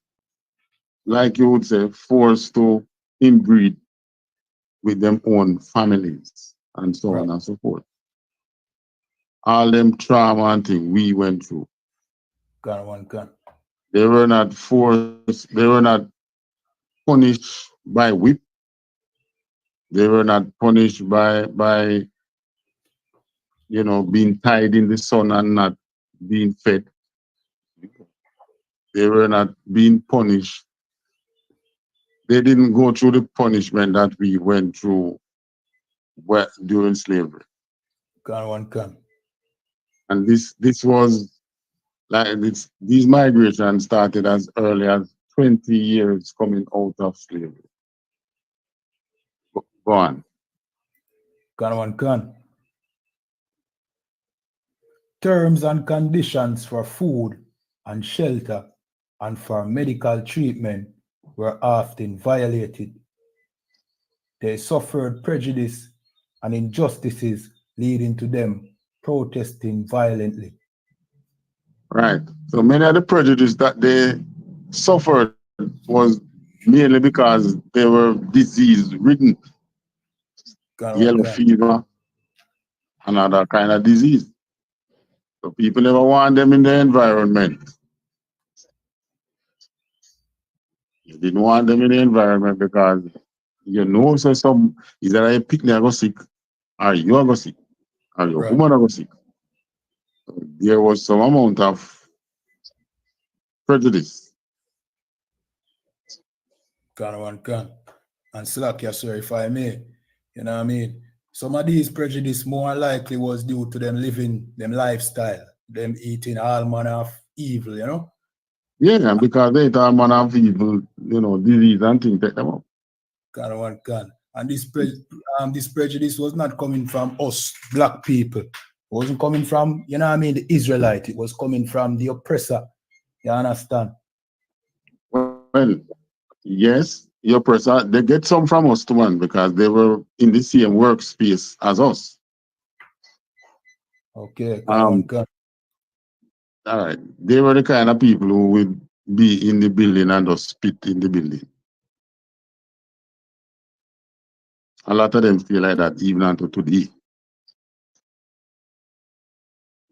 like you would say, forced to inbreed with them own families and so on and so forth. All them trauma and things we went through. Gun. They were not forced, they were not punished by whip. They were not punished by you know, being tied in the sun and not being fed. They were not being punished. They didn't go through the punishment that we went through during slavery. Gun. And this was like these migrations started as early as 20 years coming out of slavery. Go on. Gun. Terms and conditions for food and shelter and for medical treatment were often violated. They suffered prejudice and injustices, leading to them protesting violently. Right. So many of the prejudice that they suffered was mainly because they were disease-ridden. Yellow fever, another kind of disease. So people never want them in their environment. You didn't want them in the environment because you know, so some either a picnic I go sick, or you are go sick, or your woman are go sick. So there was some amount of prejudice. Gun. And Slakia, sir, if I may, you know what I mean? Some of these prejudice more likely was due to them living them lifestyle, them eating all manner of evil, you know? Yeah, and because they thought man of evil, you know, disease and things take them up. Can. And this prejudice was not coming from us, black people. It wasn't coming from, you know what I mean, the Israelite. It was coming from the oppressor. You understand? Well, yes, the oppressor, they get some from us too, man, because they were in the same workspace as us. Okay, All right. They were the kind of people who would be in the building and just spit in the building. A lot of them feel like that even until today.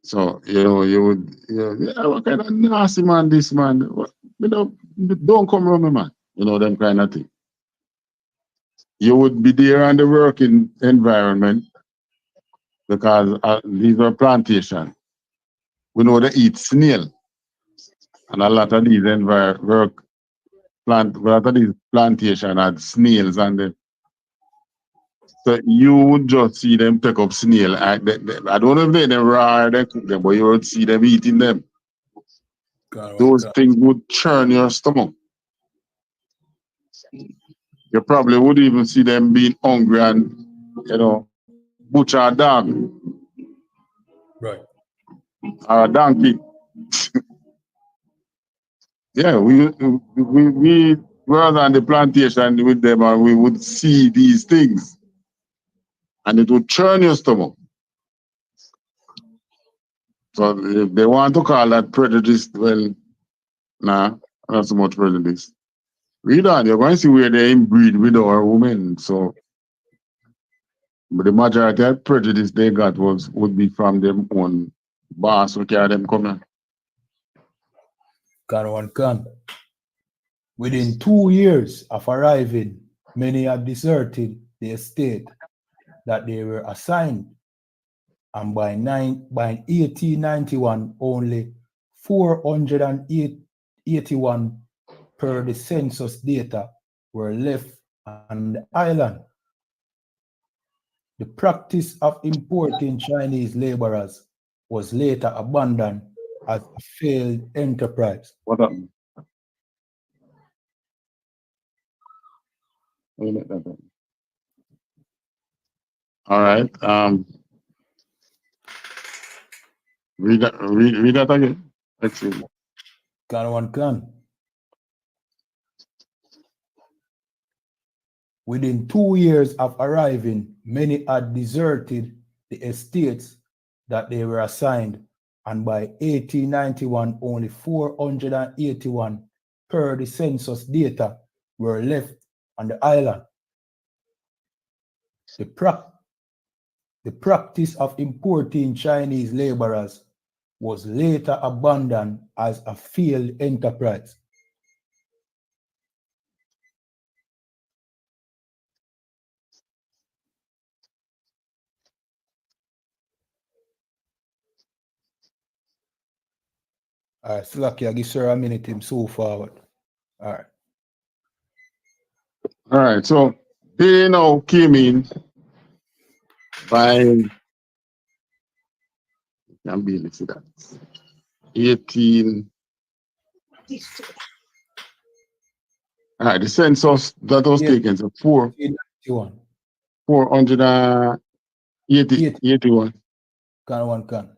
So, you know, you would, yeah, what kind of nasty man this man? What, you know, don't come around me, man. You know, them kind of thing. You would be there on the working environment because these are plantations. We know they eat snail. And a lot of these plantation had snails and them. So you would just see them pick up snail. I don't know if they raw or they cook them, but you would see them eating them. Those things would churn your stomach. You probably would even see them being hungry and, you know, butcher a dog. Right. Or a donkey. Yeah, we were on the plantation with them and we would see these things. And it would churn your stomach. So if they want to call that prejudice, well, nah, not so much prejudice. Read on, you're going to see where they inbreed with our women. So, but the majority of prejudice they got would be from them own boss who carry them coming. Can. Within 2 years of arriving, many had deserted the estate that they were assigned. And by 1891, only 481 per the census data were left on the island. The practice of importing Chinese laborers was later abandoned as a failed enterprise. What up? All right. Read that again. Let's see. Can. Within 2 years of arriving, many had deserted the estates that they were assigned, and by 1891, only 481 per the census data were left on the island. The practice of importing Chinese laborers was later abandoned as a failed enterprise. All right, Slacky, I give Sir a minute him so forward. All right. All right, so they now came in by, can barely see that, 18. All right, the census that was taken, so 481. Can.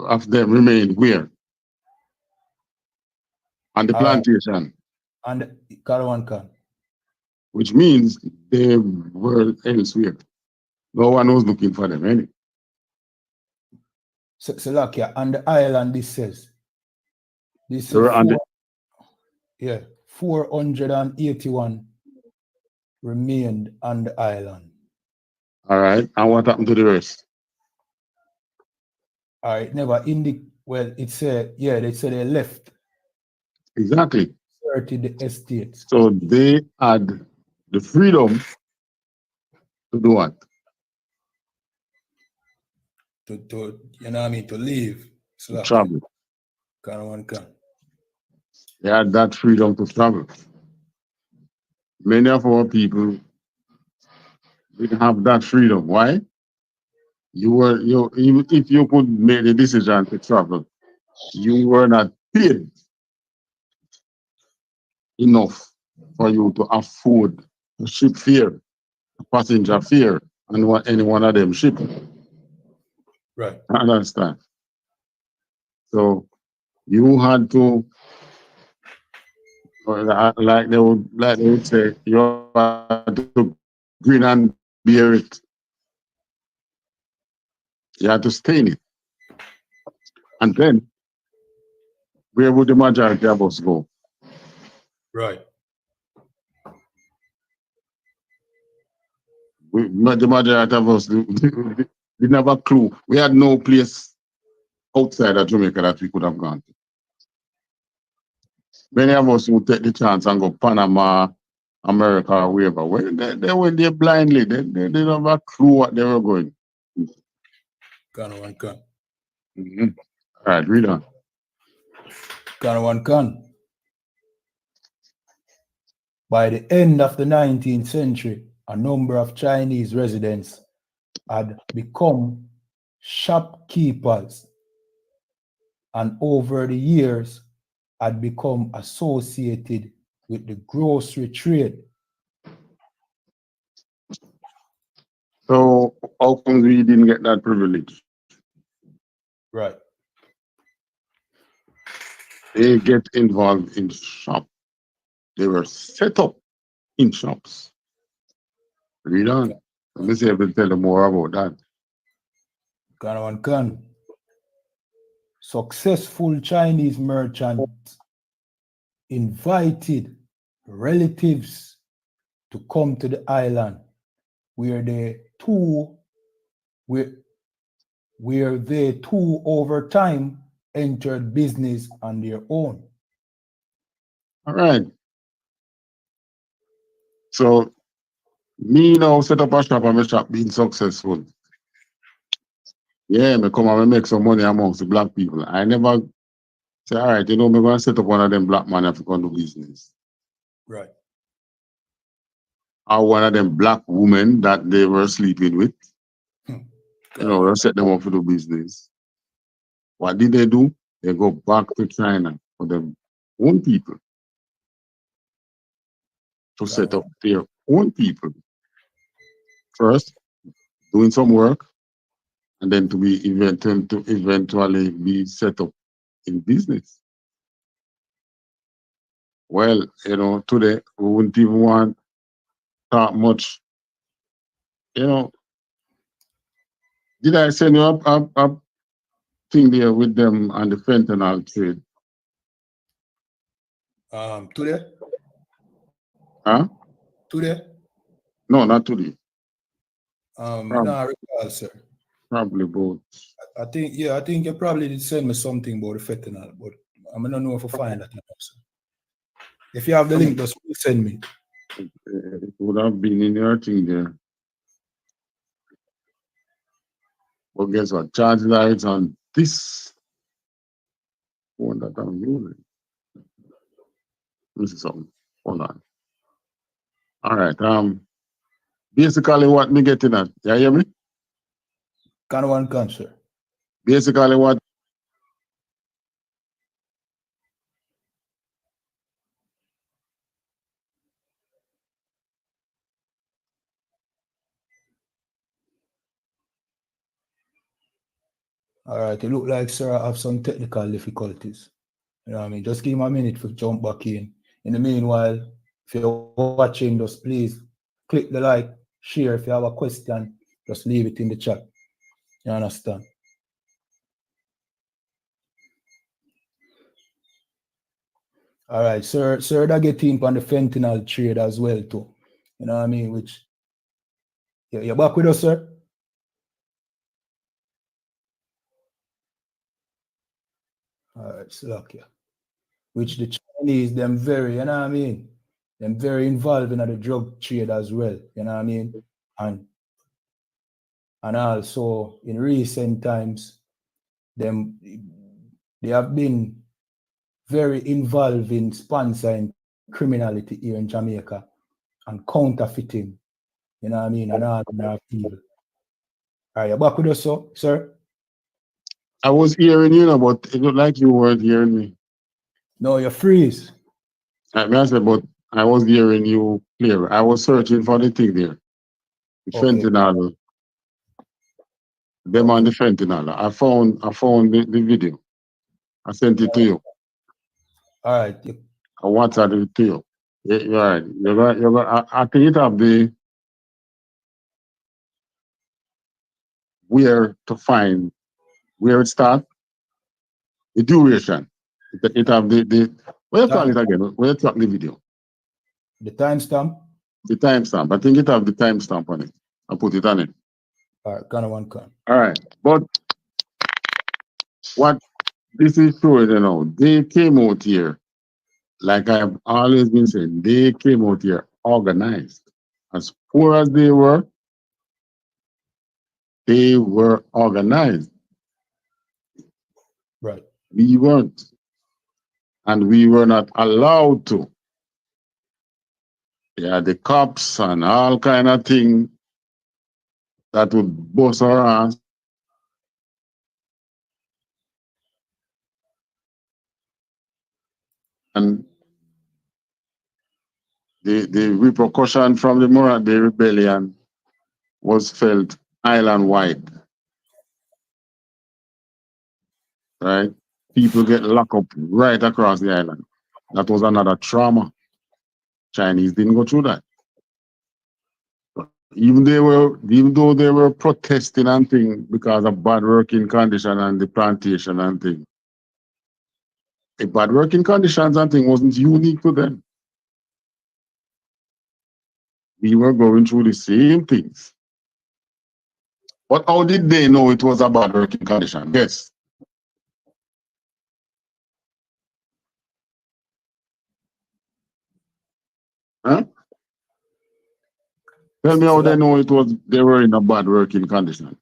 Of them remained where? On the plantation. And can. Which means they were elsewhere. No one was looking for them, anyway. So like, yeah, on the island, this says 481 remained on the island. All right, and what happened to the rest? All right, never well, it said, yeah, they said they left. Exactly. Deserted the estates. So they had the freedom to do what? To you know what I mean, to leave. To travel. Can. They had that freedom to travel. Many of our people didn't have that freedom. Why? Even if you could make the decision to travel, you were not paid enough for you to afford a ship fare, a passenger fare, and what any one of them ship. Right. I understand. So you had to, like they would say, you had to grin and bear it. You had to stay in it. And then, where would the majority of us go? Right. The majority of us didn't have a clue. We had no place outside of Jamaica that we could have gone to. Many of us would take the chance and go Panama, America, or wherever. Well, they went there blindly. They didn't have a clue what they were going. Can. Mm-hmm. All right, read on. Can. By the end of the 19th century, a number of Chinese residents had become shopkeepers, and over the years had become associated with the grocery trade. So how come we didn't get that privilege? Right. They get involved in shop. They were set up in shops. Read on. Let me see if I tell you more about that. Can. Successful Chinese merchants invited relatives to come to the island where they too over time entered business on their own. All right. So me now set up a shop and my shop being successful. Yeah, me come and make some money amongst the black people. I never say, all right, I'm going to set up one of them black man if you can do business. Right. Or one of them black women that they were sleeping with. They set them up for the business. What did they do? They go back to China for their own people to set up their own people. First, doing some work, and then to eventually be set up in business. Well, today we wouldn't even want talk much. Did I send you up thing there with them on the fentanyl trade? Today? Huh? Today? No, not today. No, I recall, sir. Probably both. I think you probably did send me something about the fentanyl, but I don't know if I find that now, sir. If you have the link, just send me. It would have been in your thing there. But guess what? Charge lights on this one that I'm using. This is something. Hold on. All right. Basically what me getting at. You hear me? Can one can, sir. Basically what All right, it look like, sir, I have some technical difficulties. You know what I mean? Just give me a minute to jump back in. In the meanwhile, if you're watching, just please click the like, share. If you have a question, just leave it in the chat. You understand? All right, sir, that get in on the fentanyl trade as well too. You know what I mean? Which you're back with us, sir? All right, Slovakia. Which the Chinese, them very, you know what I mean? Them very involved in the drug trade as well, you know what I mean? And also in recent times, they have been very involved in sponsoring criminality here in Jamaica and counterfeiting, you know what I mean? And all that evil. All right, you back with us, sir? I was hearing you, but it looked like you weren't hearing me. No, you freeze. I said, but I was hearing you clear. I was searching for the thing there. The fentanyl. Them on the fentanyl. I found the video. I sent it to you. All right. I WhatsApp it to you. Yeah, you're right. You're right. I think it have the where to find where it start, the duration. It have the what you call it again? Where you track the video? The timestamp? The timestamp. I think it have the timestamp on it. I put it on it. All right, kind of one can. All right. But what this is showing, they came out here, like I've always been saying, they came out here organized. As poor as they were organized. Right. We weren't. And we were not allowed to. Yeah, the cops and all kind of thing that would bust our ass. And the repercussion from the Morant Day rebellion was felt island-wide. Right? People get locked up right across the island. That was another trauma. Chinese didn't go through that. Even though they were protesting and things because of bad working condition and the plantation and things. The bad working conditions and things wasn't unique to them. We were going through the same things. But how did they know it was a bad working condition? Yes. Huh? Tell me how they know they were in a bad working condition.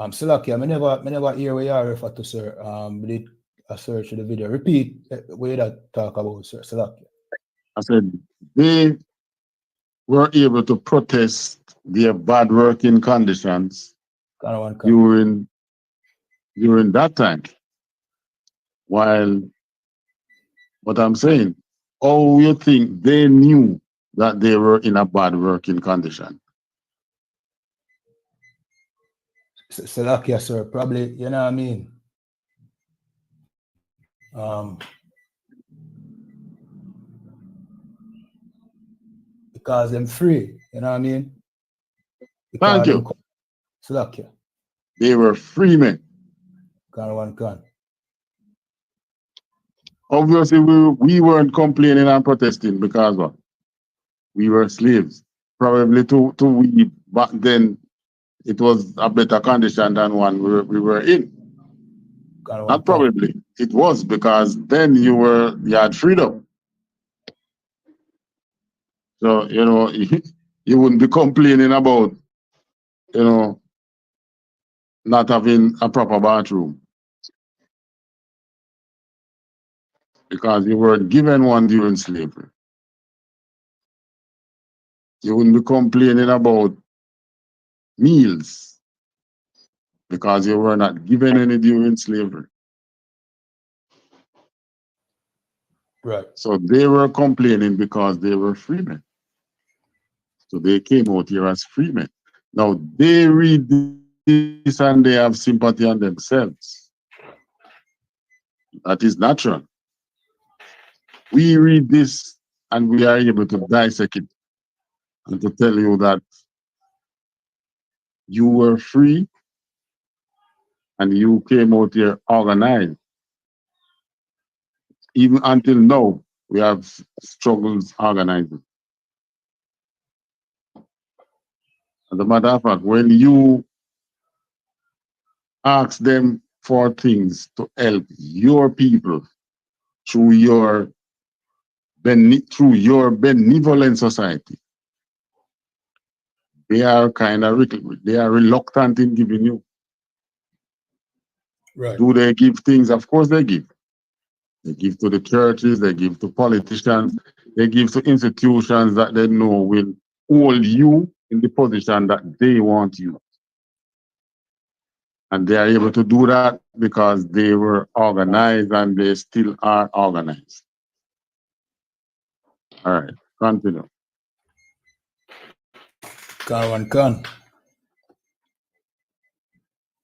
Salaki, I never hear where you refer to, sir. We did a search of the video. Repeat where that talk about, sir. Salaki. I said they were able to protest their bad working conditions during that time. While what I'm saying, how you think they knew that they were in a bad working condition? Salakia, sir, probably, you know what I mean? Because them free, you know what I mean? Because Thank you. Salakia. They were free men. Can. Obviously, we weren't complaining and protesting because what? We were slaves. Probably to we back then it was a better condition than one we were in. Not probably. It was because then you had freedom. So, you know, you wouldn't be complaining about, you know, not having a proper bathroom. Because you weren't given one during slavery. You wouldn't be complaining about meals because you were not given any during slavery. Right. So they were complaining because they were freemen. So they came out here as freemen. Now they read this and they have sympathy on themselves. That is natural. We read this and we are able to dissect it and to tell you that you were free and you came out here organized. Even until now, we have struggles organizing. As a matter of fact, when you ask them for things to help your people through your benevolent society, they are reluctant in giving you. Right. Do they give things? Of course they give. They give to the churches, they give to politicians, they give to institutions that they know will hold you in the position that they want you. And they are able to do that because they were organized and they still are organized. All right, continue. Can.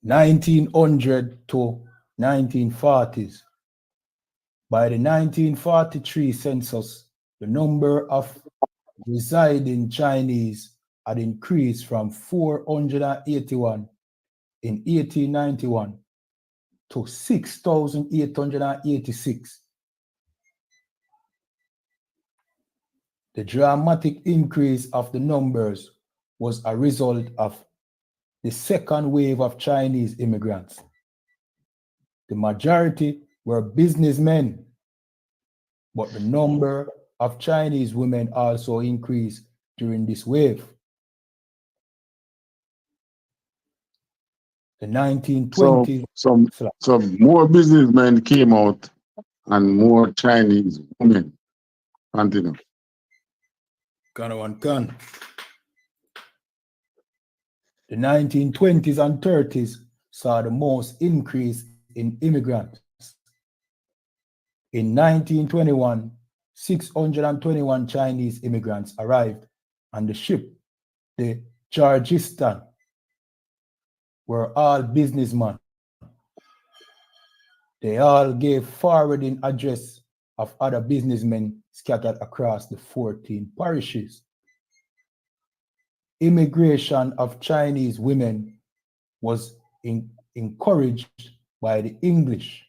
1900 to 1940s. By the 1943 census, the number of residing Chinese had increased from 481 in 1891 to 6,886. The dramatic increase of the numbers was a result of the second wave of Chinese immigrants. The majority were businessmen, but the number of Chinese women also increased during this wave. The 1920s. So more businessmen came out and more Chinese women. Continue. Can. The 1920s and 30s saw the most increase in immigrants. In 1921, 621 Chinese immigrants arrived on the ship, the Kyrgyzstan, were all businessmen. They all gave forwarding address of other businessmen scattered across the 14 parishes. Immigration of Chinese women was encouraged by the English.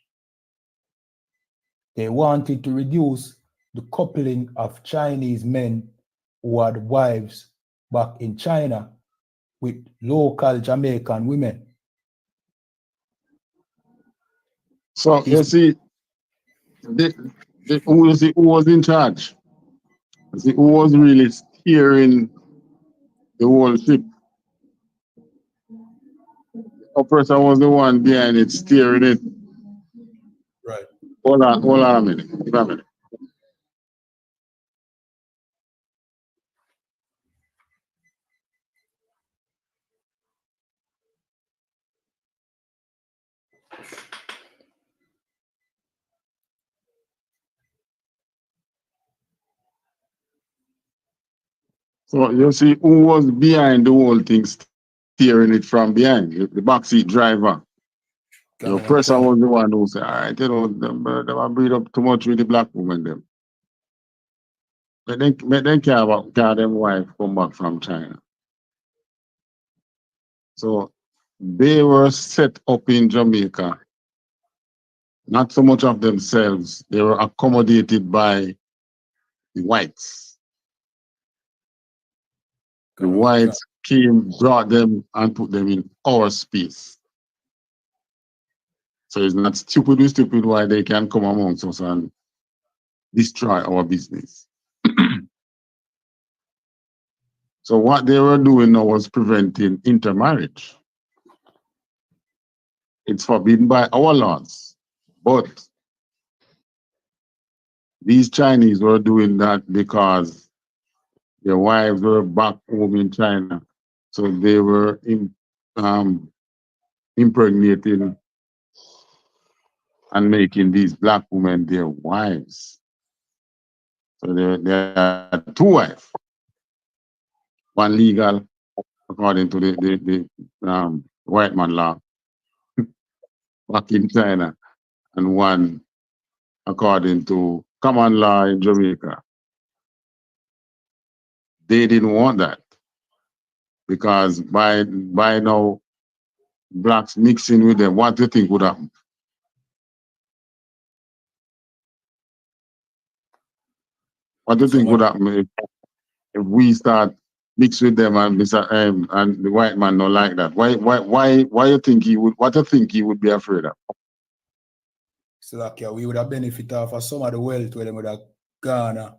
They wanted to reduce the coupling of Chinese men who had wives back in China with local Jamaican women. So you see, who was in charge? You see, who was really steering the whole ship? person was the one behind it, steering it. Right. Hold on a minute. Give me a minute. So you see who was behind the whole thing, steering it from behind? The backseat driver. Your person was the one who said, all right, you know, them breed up too much with the black woman them. But they care about them wife come back from China. So they were set up in Jamaica, not so much of themselves. They were accommodated by the whites. The whites came, brought them, and put them in our space. So it's not stupid why they can come amongst us and destroy our business. So what they were doing now was preventing intermarriage. It's forbidden by our laws. But these Chinese were doing that because their wives were back home in China. So they were impregnating and making these black women their wives. So they had two wives. One legal, according to the white man law back in China, and one according to common law in Jamaica. They didn't want that because by now blacks mixing with them, what do you think would happen? What do you think would happen if we start mix with them and and the white man don't like that? Why you think he would? What do you think he would be afraid of? So like, yeah, we would have benefited off of some of the wealth where they would have gone.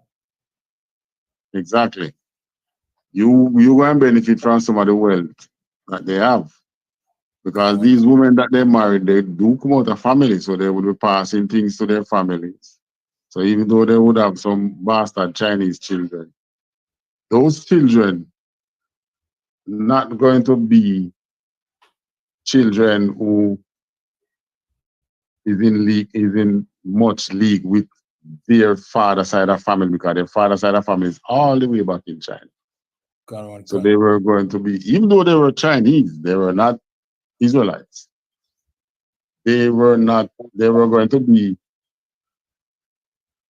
Exactly. You going to benefit from some of the wealth that they have. Because these women that they married, they do come out of family, so they would be passing things to their families. So even though they would have some bastard Chinese children, those children not going to be children who is in much league with their father side of family, because their father side of family is all the way back in China. So they were going to be, even though they were Chinese, they were not Israelites. They were going to be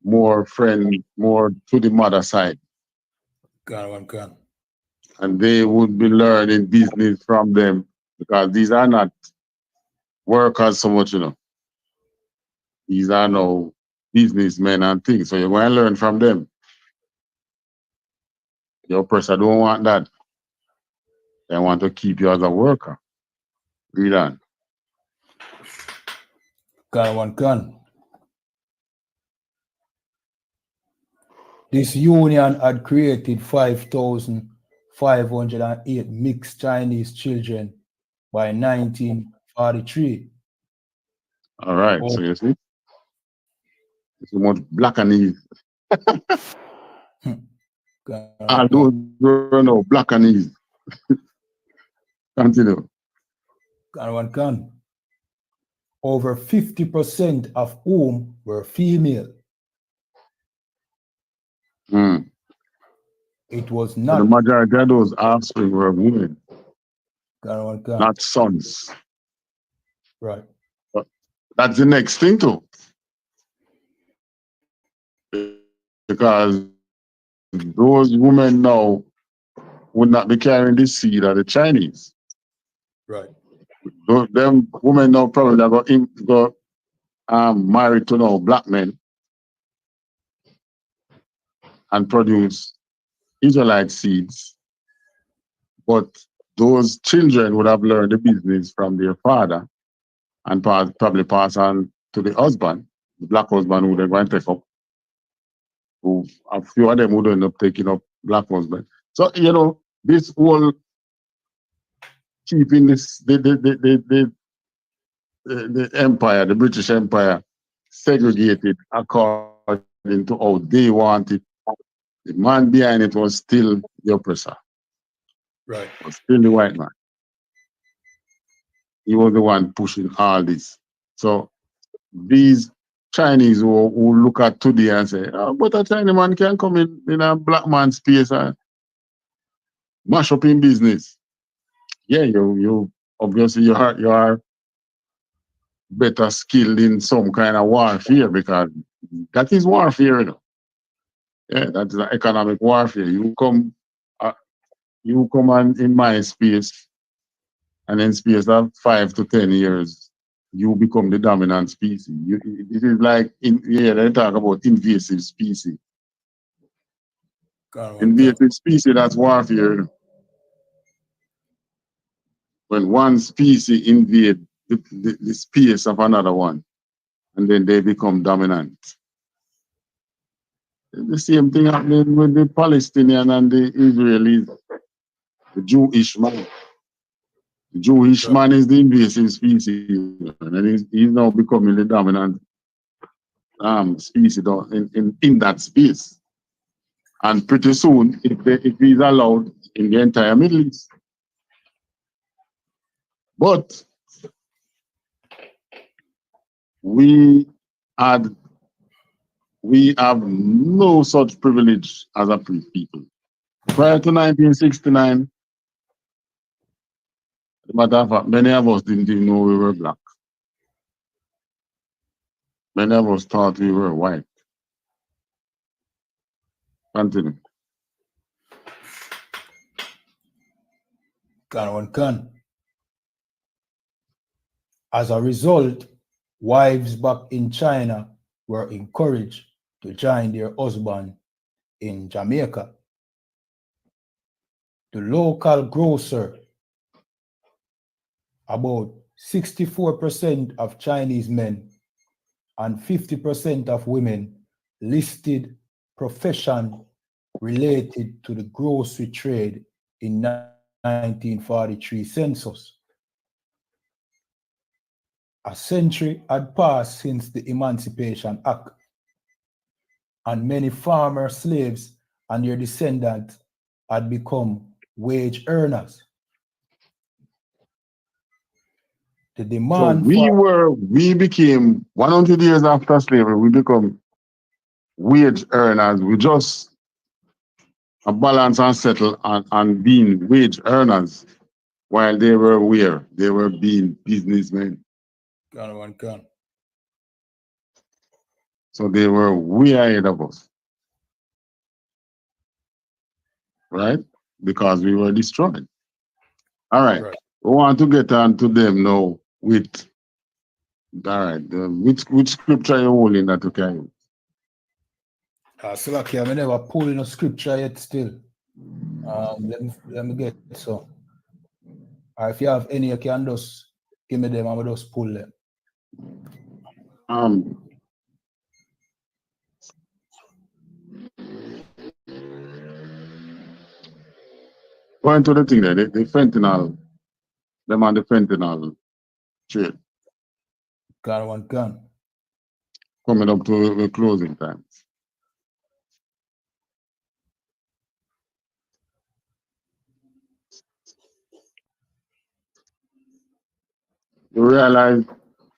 more friendly, more to the mother side. And they would be learning business from them, because these are not workers so much, you know. These are no businessmen and things. So you're going to learn from them. Your person don't want that. They want to keep you as a worker. Read on. This union had created 5,508 mixed Chinese children by 1943. All right, so you see? It's much Blackanese. All those were no Blackanese. Continue. Over 50% of whom were female. It was not. So the majority of those offspring were women, not sons. Right. But that's the next thing too. Because those women now would not be carrying the seed of the Chinese. Right. Them women now probably go married to now black men and produce Israelite seeds. But those children would have learned the business from their father and probably pass on to the husband, the black husband who they're going to take up. Who, a few of them would end up taking up black husband. So, you know, this whole keeping the empire, the British Empire, segregated according to how they wanted. The man behind it was still the oppressor. Right. Was still the white man. He was the one pushing all this. So these Chinese who look at today and say, oh, but a Chinese man can come in a black man's space and mash up in business. Yeah, you obviously you are better skilled in some kind of warfare because that is warfare, you know. Yeah, that's the economic warfare. You come in my space, and in space of 5 to 10 years, you become the dominant species. It is like they talk about invasive species. Invasive species, that's warfare. You know. When one species invade the space of another one, and then they become dominant. The same thing happening with the Palestinian and the Israelis, the Jewish man. The Jewish man is the invasive species, and he's now becoming the dominant species in that space. And pretty soon, if he's allowed in the entire Middle East. But we have no such privilege as a people. Prior to 1969, as a matter of fact, many of us didn't even know we were black. Many of us thought we were white. Continue. As a result, wives back in China were encouraged to join their husband in Jamaica. The local grocer, about 64% of Chinese men and 50% of women listed profession related to the grocery trade in 1943 census. A century had passed since the Emancipation Act, and many farmer slaves and their descendants had become wage earners. The demand we became 100 years after slavery, we become wage earners. We just balance and settle and being wage earners while they were where? They were being businessmen. So they were way ahead of us. Right? Because we were destroyed. All right. We want to get on to them now with, all right, which scripture you holding that you can use? Slacky, I never pulled in a scripture yet still. Let me get so. If you have any, you can just give me them and we'll just pull them. Going to the thing there, the fentanyl, them on the fentanyl trade. Gun. Coming up to the closing time. You realize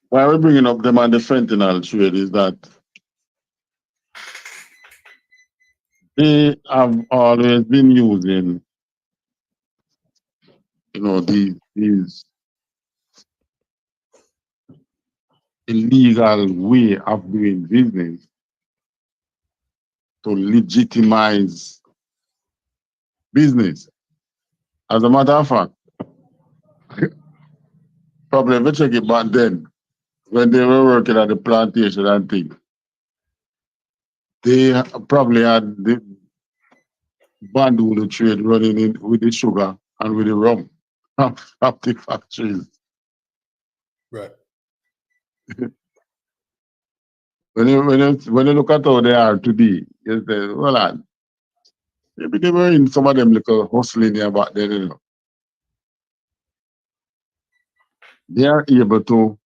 why we're bringing up them on the fentanyl trade is that they have always been using, these illegal way of doing business to legitimize business. As a matter of fact, probably if you check it back then, when they were working at the plantation and things, they probably had the bandulu trade running in with the sugar and with the rum of the factories. Right. When you look at how they are today, you say, well, maybe they were in some of them little hustling here back then, they are able to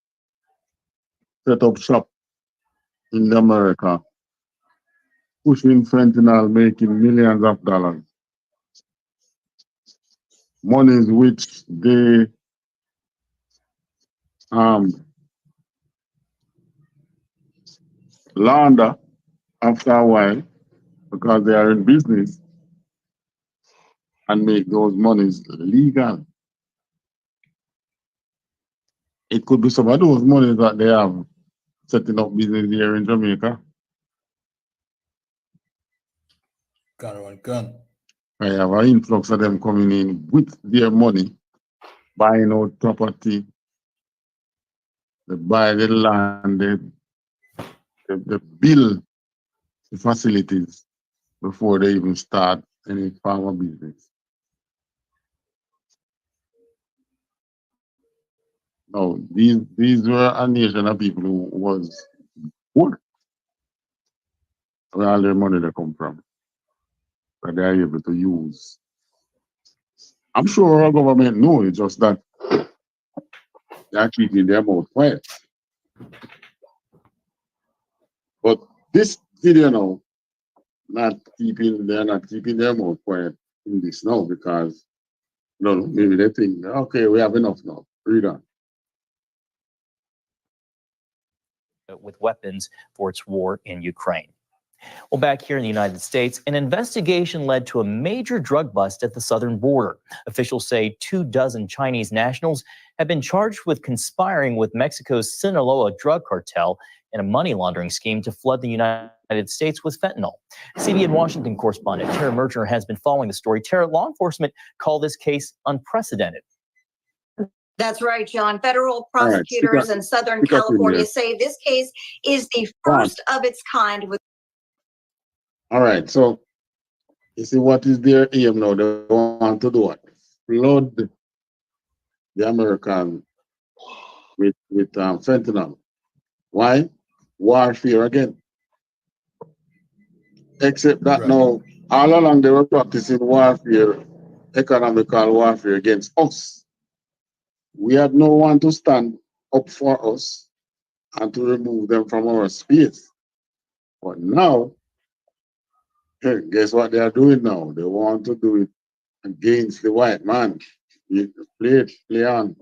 set up shop in America, pushing fentanyl, making millions of dollars. Monies which they launder after a while because they are in business and make those monies legal. It could be some of those monies that they have setting up business here in Jamaica. Gun. I have an influx of them coming in with their money, buying out property, they buy the land, they build the facilities before they even start any form of business. No, these were a nation of people who was poor. Where all their money they come from, that they are able to use. I'm sure our government knows, it's just that they are keeping their mouth quiet. But this video now, they're not keeping their mouth quiet in this now because, maybe they think, okay, we have enough now. Read on. With weapons for its war in Ukraine. Well, back here in the United States, an investigation led to a major drug bust at the southern border. Officials say 24 Chinese nationals have been charged with conspiring with Mexico's Sinaloa drug cartel in a money laundering scheme to flood the United States with fentanyl. CBN Washington correspondent Tara Merchner has been following the story. Tara, law enforcement call this case unprecedented. That's right, John. Federal prosecutors in Southern California say this case is the first of its kind. All right, so you see what is their aim now? They want to do what? Flood the American with fentanyl. Why? Warfare again. Except that now, all along they were practicing warfare, economical warfare against us. We had no one to stand up for us and to remove them from our space. But now, hey, guess what they are doing now? They want to do it against the white man. Play on.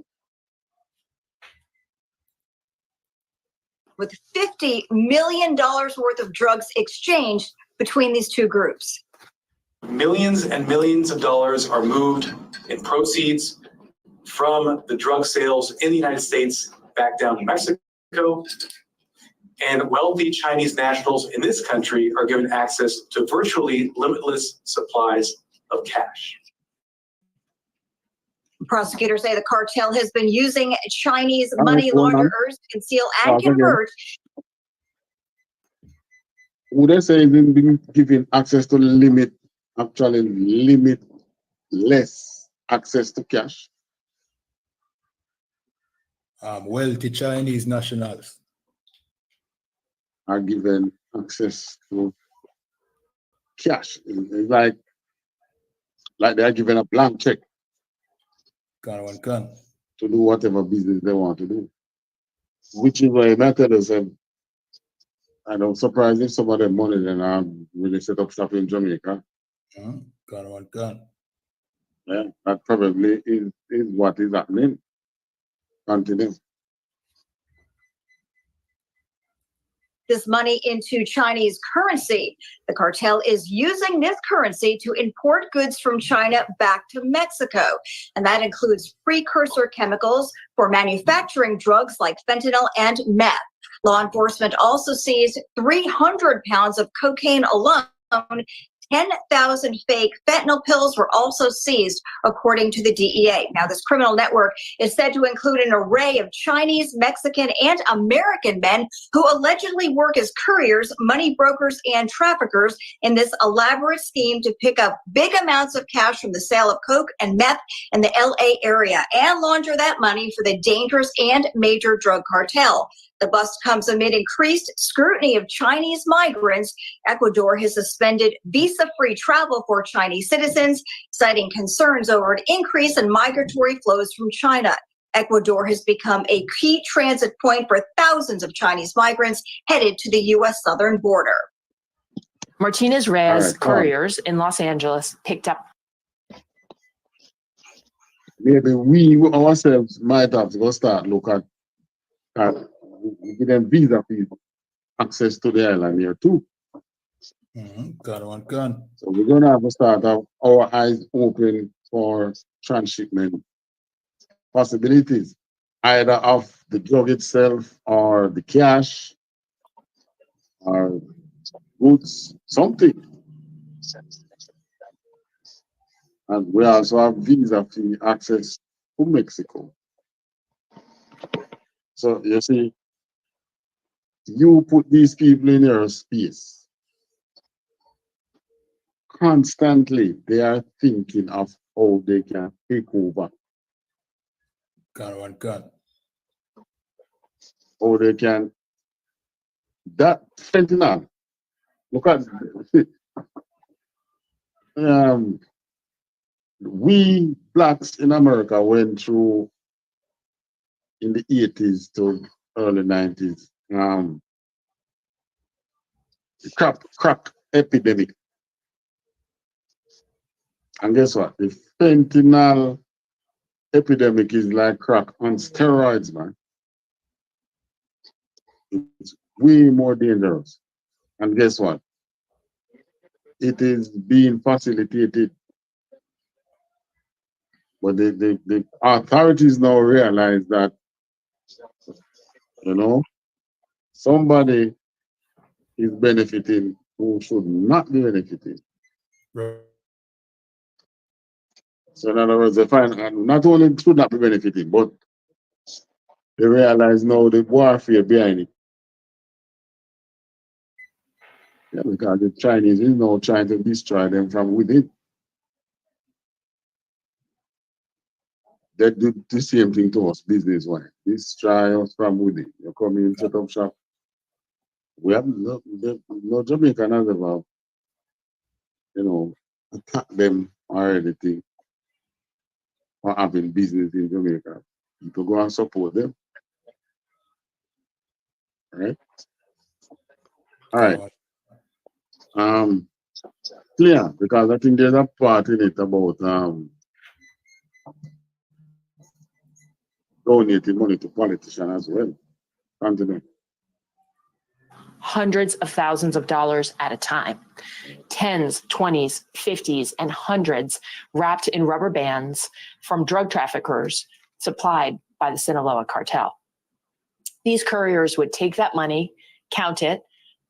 With $50 million worth of drugs exchanged between these two groups. Millions and millions of dollars are moved in proceeds from the drug sales in the United States back down to Mexico. And wealthy Chinese nationals in this country are given access to virtually limitless supplies of cash. Prosecutors say the cartel has been using Chinese money launderers to conceal and convert. Would they say they've been given access to limitless access to cash? Wealthy Chinese nationals are given access to cash. It's like they are given a blank check to do whatever business they want to do. Which is why methods have, I don't surprise if some of them money then really set up shop in Jamaica. Yeah, that probably is what is happening. Continue. This money into Chinese currency. The cartel is using this currency to import goods from China back to Mexico. And that includes precursor chemicals for manufacturing drugs like fentanyl and meth. Law enforcement also seized 300 pounds of cocaine alone. 10,000 fake fentanyl pills were also seized, according to the DEA. Now, this criminal network is said to include an array of Chinese, Mexican, and American men who allegedly work as couriers, money brokers, and traffickers in this elaborate scheme to pick up big amounts of cash from the sale of coke and meth in the LA area and launder that money for the dangerous and major drug cartel. The bust comes amid increased scrutiny of Chinese migrants. Ecuador has suspended visa-free travel for Chinese citizens, citing concerns over an increase in migratory flows from China. Ecuador has become a key transit point for thousands of Chinese migrants headed to the U.S. southern border. Martinez Reyes couriers in Los Angeles picked up. Maybe we ourselves might have to go start look at give them visa people access to the island here too. Gun. So we're gonna have to start our eyes open for transshipment possibilities, either of the drug itself or the cash or goods, something. And we also have visa free access to Mexico. So you see, you put these people in your space. Constantly, they are thinking of how they can take over. Gun. How they can. That fentanyl. Look at we blacks in America went through in the 80s to early 90s the crack epidemic. And guess what? The fentanyl epidemic is like crack on steroids, man. It's way more dangerous. And guess what? It is being facilitated. But the authorities now realize that, you know, somebody is benefiting who should not be benefiting. Right. So in other words, they find not only should not be benefiting, but they realize now the warfare behind it. Yeah, because the Chinese is now trying to destroy them from within. They do the same thing to us business-wise. Destroy us from within. You come in, set up shop. We have no Jamaican has ever, you know, attack them or anything for having business in Jamaica. People go and support them. Right? All right. Clear, because I think there's a part in it about donating money to politicians as well. Continue. Hundreds of thousands of dollars at a time. Tens, 20s, 50s, and hundreds wrapped in rubber bands from drug traffickers supplied by the Sinaloa cartel. These couriers would take that money, count it,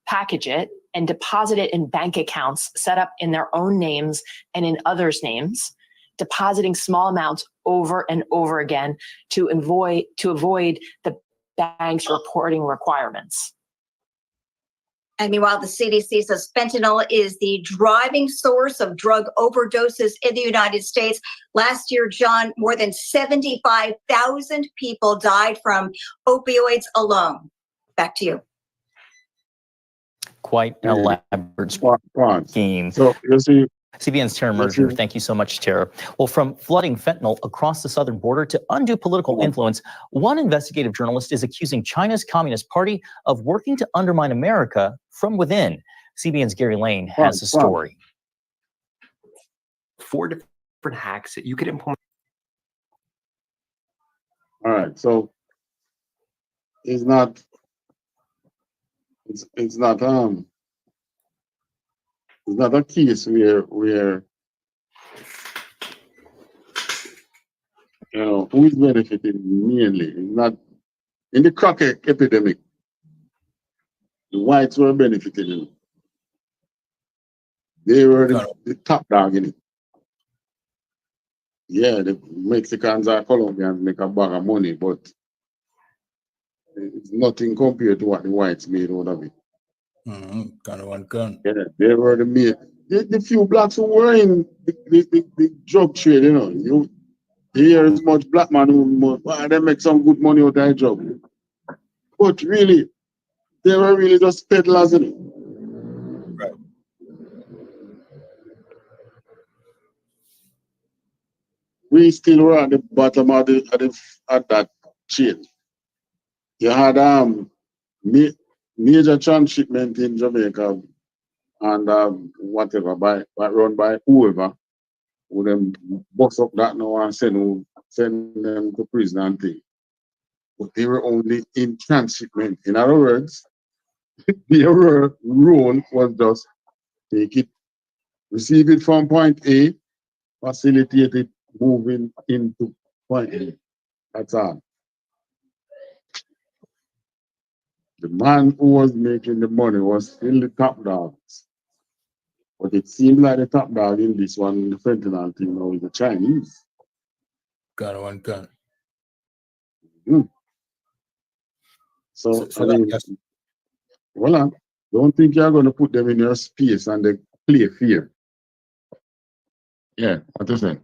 package it, and deposit it in bank accounts set up in their own names and in others' names, depositing small amounts over and over again to avoid the bank's reporting requirements. And meanwhile, the CDC says fentanyl is the driving source of drug overdoses in the United States. Last year, John, more than 75,000 people died from opioids alone. Back to you. Quite an elaborate scheme. So you see, CBN's Tara Merger, thank you so much, Tara. Well, from flooding fentanyl across the southern border to undue political influence, one investigative journalist is accusing China's Communist Party of working to undermine America from within. CBN's Gary Lane has a story. 4 different hacks that you could implement. All right, so it's not a case where you know who is benefiting mainly. It's not in the crack epidemic. The whites were benefiting. They were the top dog in it. Yeah, the Mexicans or Colombians make a bag of money, but it's nothing compared to what the whites made out of it. Yeah, they were the main. The few blacks who were in the drug trade, you know. You hear as much black man who they make some good money out of that drug. But really, they were really just peddlers in it. Right. we still were at the bottom of at that chain. You had major transshipment in Jamaica and whatever run by whoever who them bust up that now and send them to prison and things. But they were only in transshipment. In other words, their role was just take it, receive it from point A, facilitate it moving into point A. That's all. The man who was making the money was still the top dogs. But it seemed like the top dog in this one, the fentanyl thing now, is the Chinese. Gun one gun. So I mean, well, don't think you're going to put them in your space and they play fear. Yeah, what you say?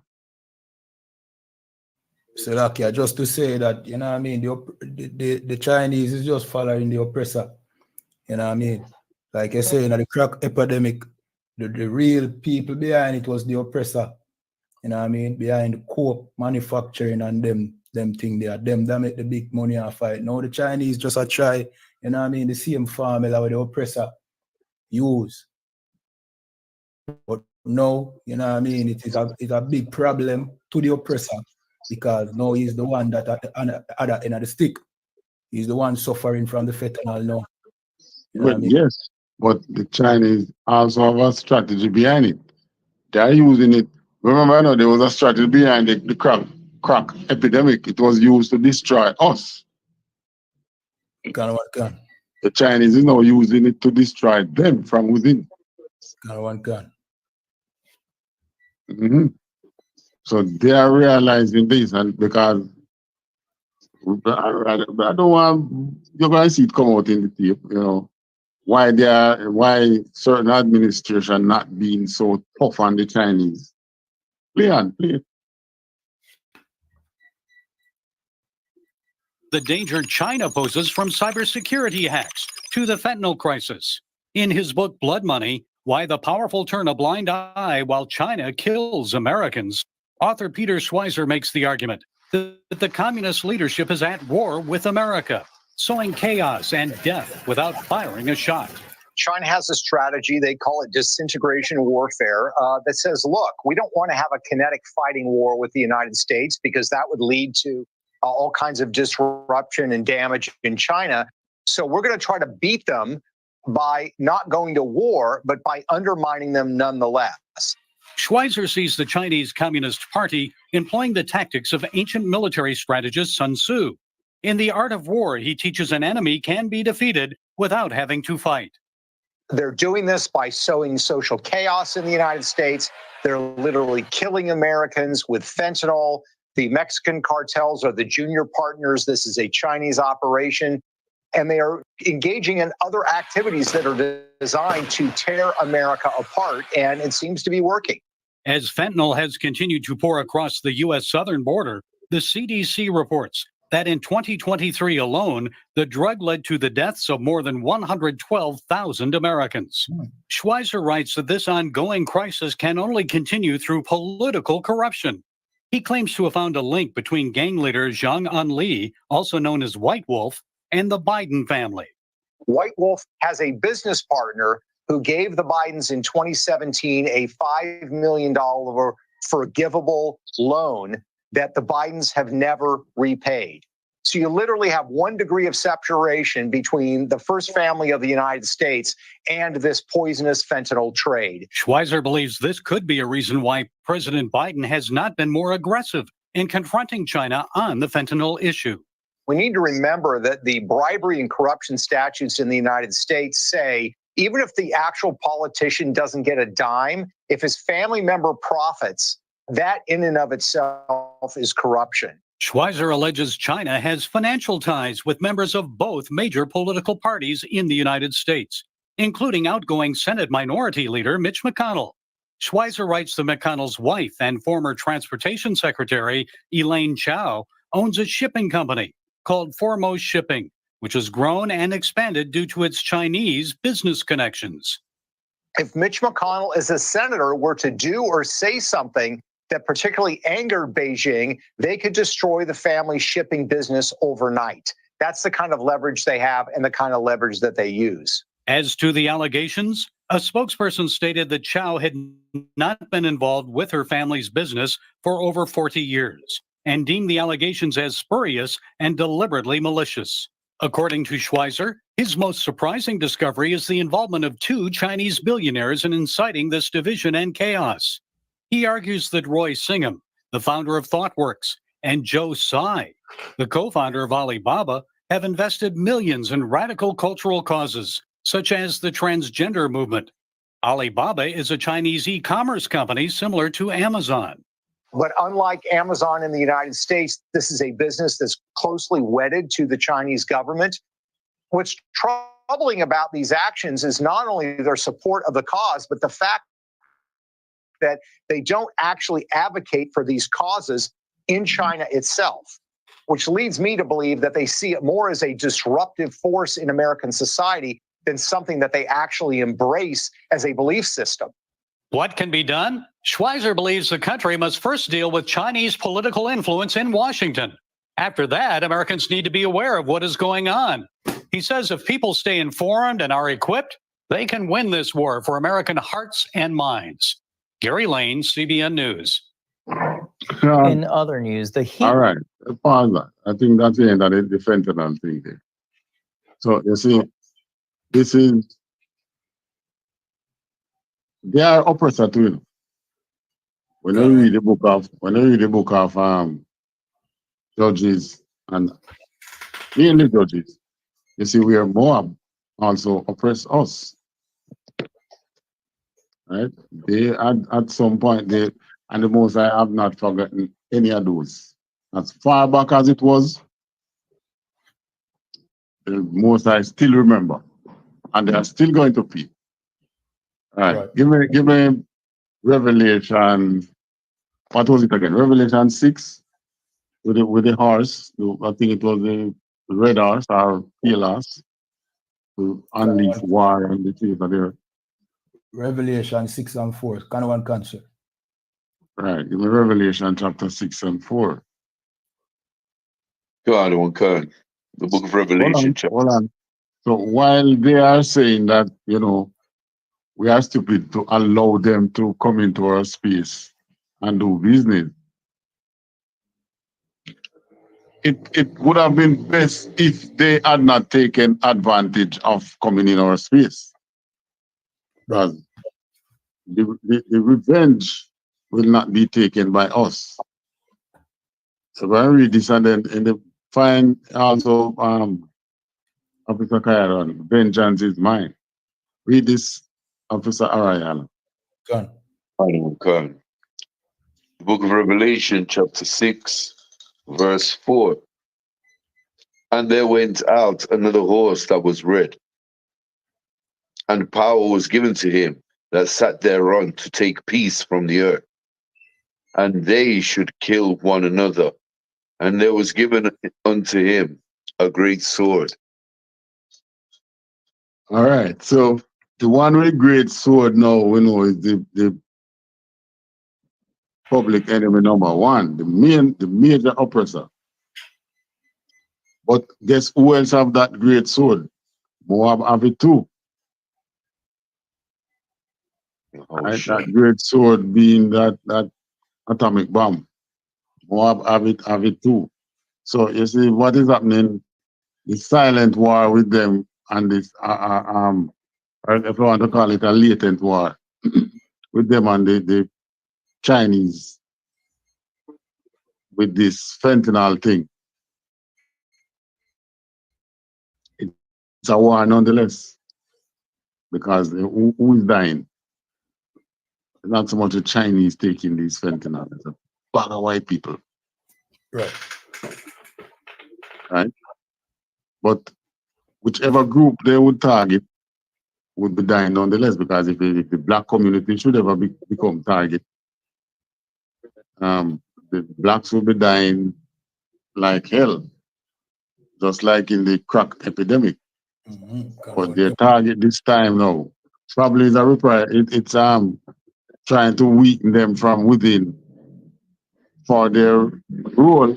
So like, yeah, just to say that, you know what I mean, the Chinese is just following the oppressor. You know what I mean? Like I say, in the crack epidemic, the real people behind it was the oppressor. You know what I mean? Behind the coke manufacturing and them thing there. Them that make the big money and fight. Now the Chinese just a try, you know what I mean, the same formula with the oppressor use. But no, you know what I mean, it's a big problem to the oppressor because now he's the one that at the other end of the stick. He's the one suffering from the fentanyl now. You know Well, what I mean? yes, but the Chinese also have a strategy behind it. They're using it. Remember, I know there was a strategy behind the crack epidemic. It was used to destroy us. The Chinese is now using it to destroy them from within. So they are realizing this, and because I don't want you're going to see it come out in the tape, you know, why certain administration not being so tough on the Chinese. Play on, play. The danger China poses from cybersecurity hacks to the fentanyl crisis. In his book, Blood Money, Why the Powerful Turn a Blind Eye While China Kills Americans, author Peter Schweizer makes the argument that the communist leadership is at war with America, sowing chaos and death without firing a shot. China has a strategy, they call it disintegration warfare, that says, look, we don't want to have a kinetic fighting war with the United States because that would lead to all kinds of disruption and damage in China. So we're going to try to beat them by not going to war, but by undermining them nonetheless. Schweizer sees the Chinese Communist Party employing the tactics of ancient military strategist Sun Tzu. In The Art of War, he teaches an enemy can be defeated without having to fight. They're doing this by sowing social chaos in the United States. They're literally killing Americans with fentanyl. The Mexican cartels are the junior partners. This is a Chinese operation. And they are engaging in other activities that are designed to tear America apart. And it seems to be working. As fentanyl has continued to pour across the U.S. southern border, the CDC reports that in 2023 alone, the drug led to the deaths of more than 112,000 Americans. Schweizer writes that this ongoing crisis can only continue through political corruption. He claims to have found a link between gang leader Zhang Anli, also known as White Wolf, and the Biden family. White Wolf has a business partner who gave the Bidens in 2017 a $5 million forgivable loan that the Bidens have never repaid. So you literally have 1 degree of separation between the first family of the United States and this poisonous fentanyl trade. Schweizer believes this could be a reason why President Biden has not been more aggressive in confronting China on the fentanyl issue. We need to remember that the bribery and corruption statutes in the United States say even if the actual politician doesn't get a dime, if his family member profits, that in and of itself is corruption. Schweizer alleges China has financial ties with members of both major political parties in the United States, including outgoing Senate Minority Leader Mitch McConnell. Schweizer writes that McConnell's wife and former Transportation Secretary Elaine Chao owns a shipping company called Foremost Shipping, which has grown and expanded due to its Chinese business connections. If Mitch McConnell as a senator were to do or say something that particularly angered Beijing, they could destroy the family shipping business overnight. That's the kind of leverage they have and the kind of leverage that they use. As to the allegations, a spokesperson stated that Chow had not been involved with her family's business for over 40 years and deemed the allegations as spurious and deliberately malicious. According to Schweizer, his most surprising discovery is the involvement of 2 Chinese billionaires in inciting this division and chaos. He argues that Roy Singham, the founder of ThoughtWorks, and Joe Tsai, the co-founder of Alibaba, have invested millions in radical cultural causes, such as the transgender movement. Alibaba is a Chinese e-commerce company similar to Amazon. But unlike Amazon in the United States, this is a business that's closely wedded to the Chinese government. What's troubling about these actions is not only their support of the cause, but the fact that they don't actually advocate for these causes in China itself, which leads me to believe that they see it more as a disruptive force in American society than something that they actually embrace as a belief system. What can be done? Schweizer believes the country must first deal with Chinese political influence in Washington. After that, Americans need to be aware of what is going on. He says if people stay informed and are equipped, they can win this war for American hearts and minds. Gary Lane, CBN News. In other news, the heat. All right, pause that. I think that's the end of the fentanyl thing there. So you see, this is, they are oppressor too, you know. When you read the book of Judges and mainly Judges, you see where Moab also oppress us. Right? They at some point and the Most I have not forgotten any of those. As far back as it was, the Most I still remember. And they are still going to pay. All right. Give me Revelation. What was it again? Revelation 6 with the horse. I think it was the red horse or pale horse to unleash war and the chief of there. Revelation 6 and 4. Can one answer? Right. Give me Revelation chapter 6 and 4. Go on, one can. The book of Revelation. Hold on. So while they are saying that, you know, we are stupid to allow them to come into our space and do business, it would have been best if they had not taken advantage of coming in our space. Because the revenge will not be taken by us. So when I read this and then in the find also Officer Kairon, vengeance is mine. Read this, Officer Arayala. Go on. The book of Revelation, chapter 6, verse 4. And there went out another horse that was red, and power was given to him that sat thereon to take peace from the earth. And they should kill one another. And there was given unto him a great sword. All right, so the one with great sword now we know is the public enemy number one, the major oppressor. But guess who else have that great sword? Moab have it too. Right? That great sword being that atomic bomb. Moab have it too. So you see what is happening, the silent war with them and this or if you want to call it a latent war with them and the Chinese with this fentanyl thing. It's a war nonetheless. Because who is dying? Not so much the Chinese taking these fentanyl. It's a bag of white people. Right. Right? But whichever group they would target would be dying nonetheless, because if the black community should ever become target, the blacks will be dying like hell, just like in the crack epidemic. But their target this time now probably is a reply. It's trying to weaken them from within for their role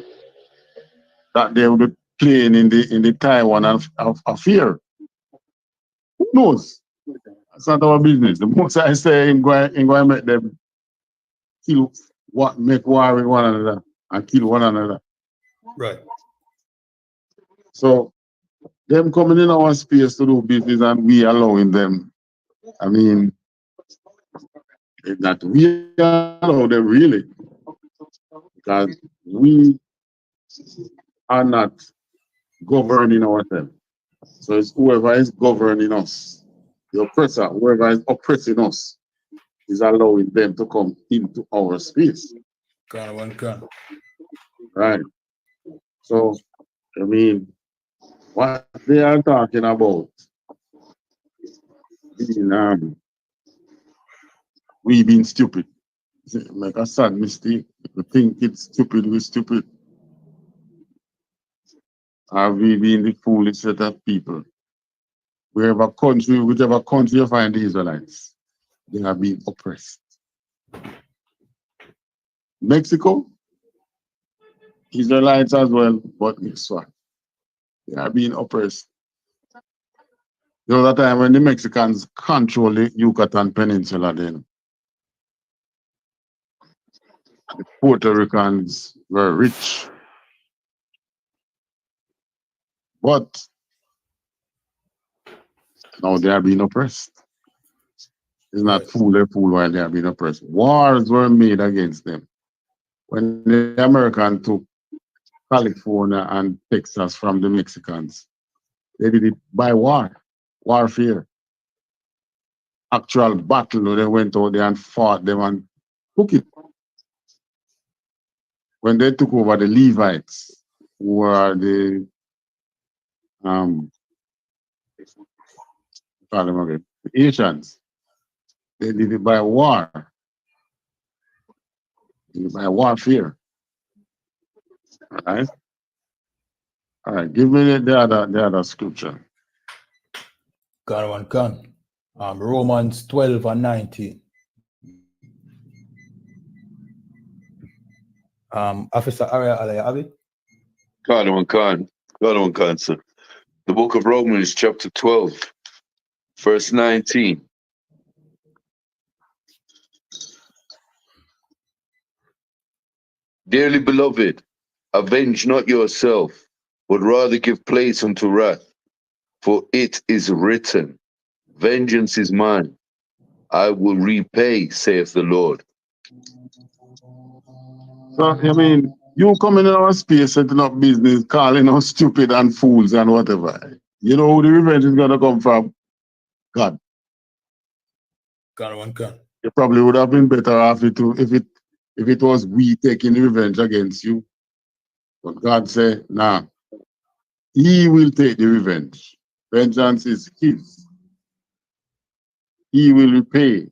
that they will be playing in the Taiwan affair. Who knows? That's not our business. The most I say in going to make them kill what make war with one another and kill one another. Right. So them coming in our space to do business and we allowing them. I mean, it's not we allow them really, because we are not governing ourselves. So it's whoever is governing us, the oppressor, whoever is oppressing us, is allowing them to come into our space. Right. So, I mean, what they are talking about, we being stupid. Like a sad mistake. We think it's stupid, we're stupid. Are we being the foolish set of people? Whichever country you find the Israelites, they are being oppressed. Mexico, Israelites as well, but guess what? They are being oppressed. There was a time when the Mexicans controlled the Yucatan Peninsula then. The Puerto Ricans were rich. But now they are being oppressed. It's not fool while they are being oppressed. Wars were made against them. When the Americans took California and Texas from the Mexicans, they did it by warfare. Actual battle, they went out there and fought them and took it. When they took over the Levites, who were the Asians, they did it by war. By warfare. All right, give me the other scripture. Romans 12 and 19. Officer Arya Alayabi. Khan, sir. The book of Romans, chapter 12, verse 19. Dearly beloved, avenge not yourself, but rather give place unto wrath, for it is written, vengeance is mine, I will repay, saith the Lord. So, I mean, you coming in our space, setting up business, calling us stupid and fools and whatever. You know who the revenge is going to come from? God. You probably would have been better off if it was we taking revenge against you. But God said, nah, he will take the revenge. Vengeance is his. He will repay.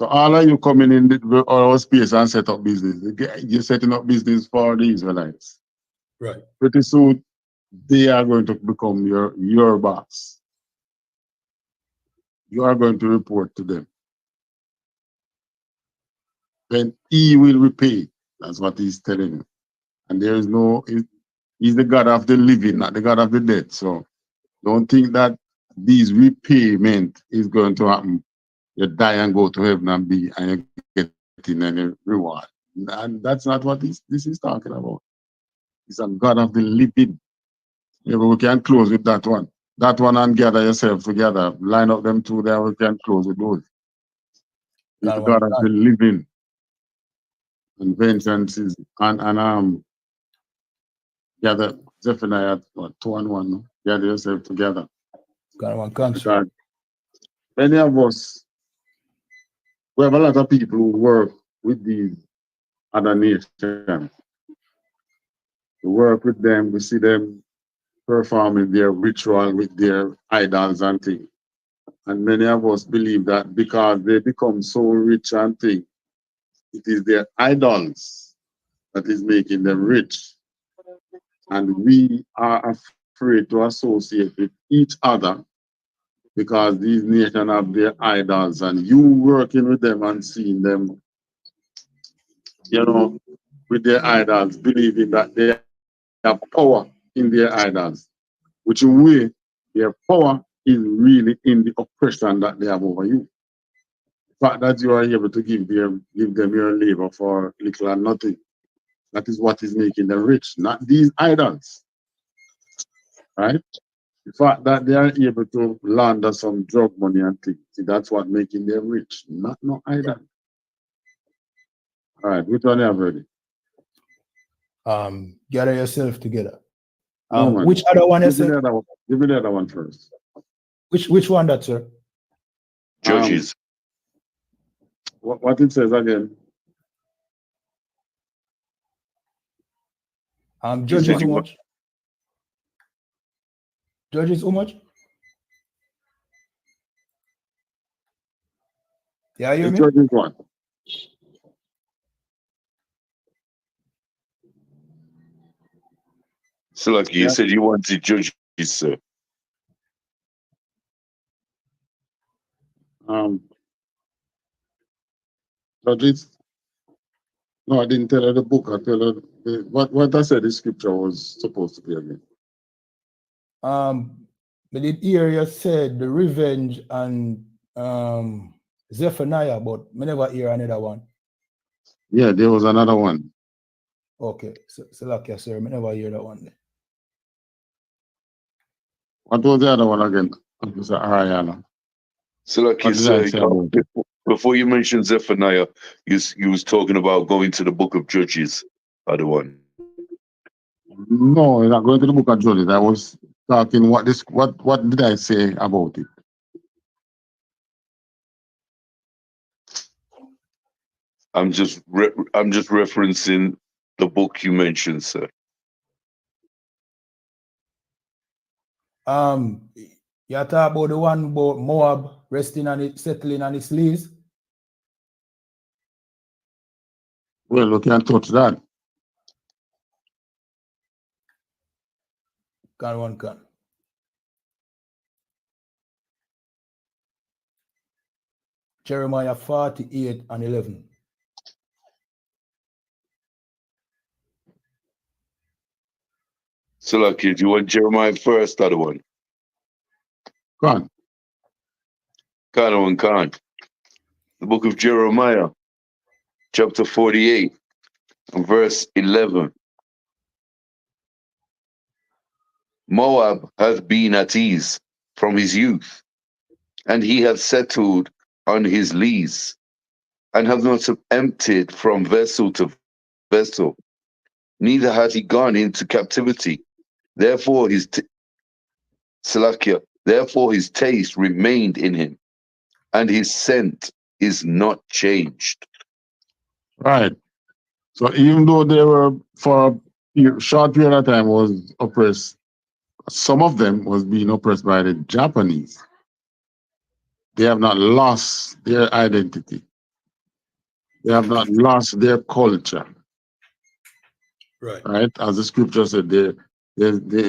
So all of you coming in our space and set up business, you're setting up business for the Israelites. Right. Pretty soon, they are going to become your boss. You are going to report to them. Then he will repay. That's what he's telling you. And there is he's the God of the living, not the God of the dead. So don't think that this repayment is going to happen. You die and go to heaven and you get any reward. And that's not what this is talking about. It's a God of the living. Maybe we can close with that one. That one and gather yourself together. Line up them two there, we can close with those. It's the God of the living. And vengeance is gather Zephaniah 2 and 1. No? Gather yourself together. Because many of us, we have a lot of people who work with these other nations. We work with them, we see them performing their ritual with their idols and things. And many of us believe that because they become so rich and things, it is their idols that is making them rich. And we are afraid to associate with each other because these nations have their idols, and you working with them and seeing them you know, with their idols, believing that they have power in their idols, which in a way, their power is really in the oppression that they have over you. The fact that you are able to give them your labor for little and nothing, that is what is making them rich, not these idols, right? The fact that they are able to launder some drug money and things, see, that's what making them rich, not no idol. All right, which one you have ready? Gather yourself together. No, man. Which other one you Give me said? the other one. Give me the other one first. Which one that, sir? Judges. What it says again? Judges how much? Judges how much? Yeah, you hear me? Judges one. So, like you said, you wanted Judges, sir. Judges. No, I didn't tell her the book. I tell her what I said. The scripture was supposed to be again. But the area said the revenge and Zephaniah, but I never hear another one. Yeah, there was another one. Okay, so like you sir, I never hear that one. What was the other one again? It was YAHANNA. So, like you said, before you mentioned Zephaniah, you was talking about going to the book of Judges, other one. No, I'm not going to the book of Judges. I was talking what did I say about it? I'm just referencing the book you mentioned, sir. You talk about the one about Moab resting on it, settling on its leaves. Well, we can't touch that. Can. Jeremiah 48:11. So, like, do you want Jeremiah first, other one? Go on. Khan. The book of Jeremiah, chapter 48, and verse 11. Moab hath been at ease from his youth, and he hath settled on his lees, and hath not emptied from vessel to vessel, neither hath he gone into captivity. Therefore his taste remained in him, and his scent is not changed. Right. So even though they were for a short period of time was oppressed, some of them was being oppressed by the Japanese. They have not lost their identity. They have not lost their culture. Right. As the scripture said, they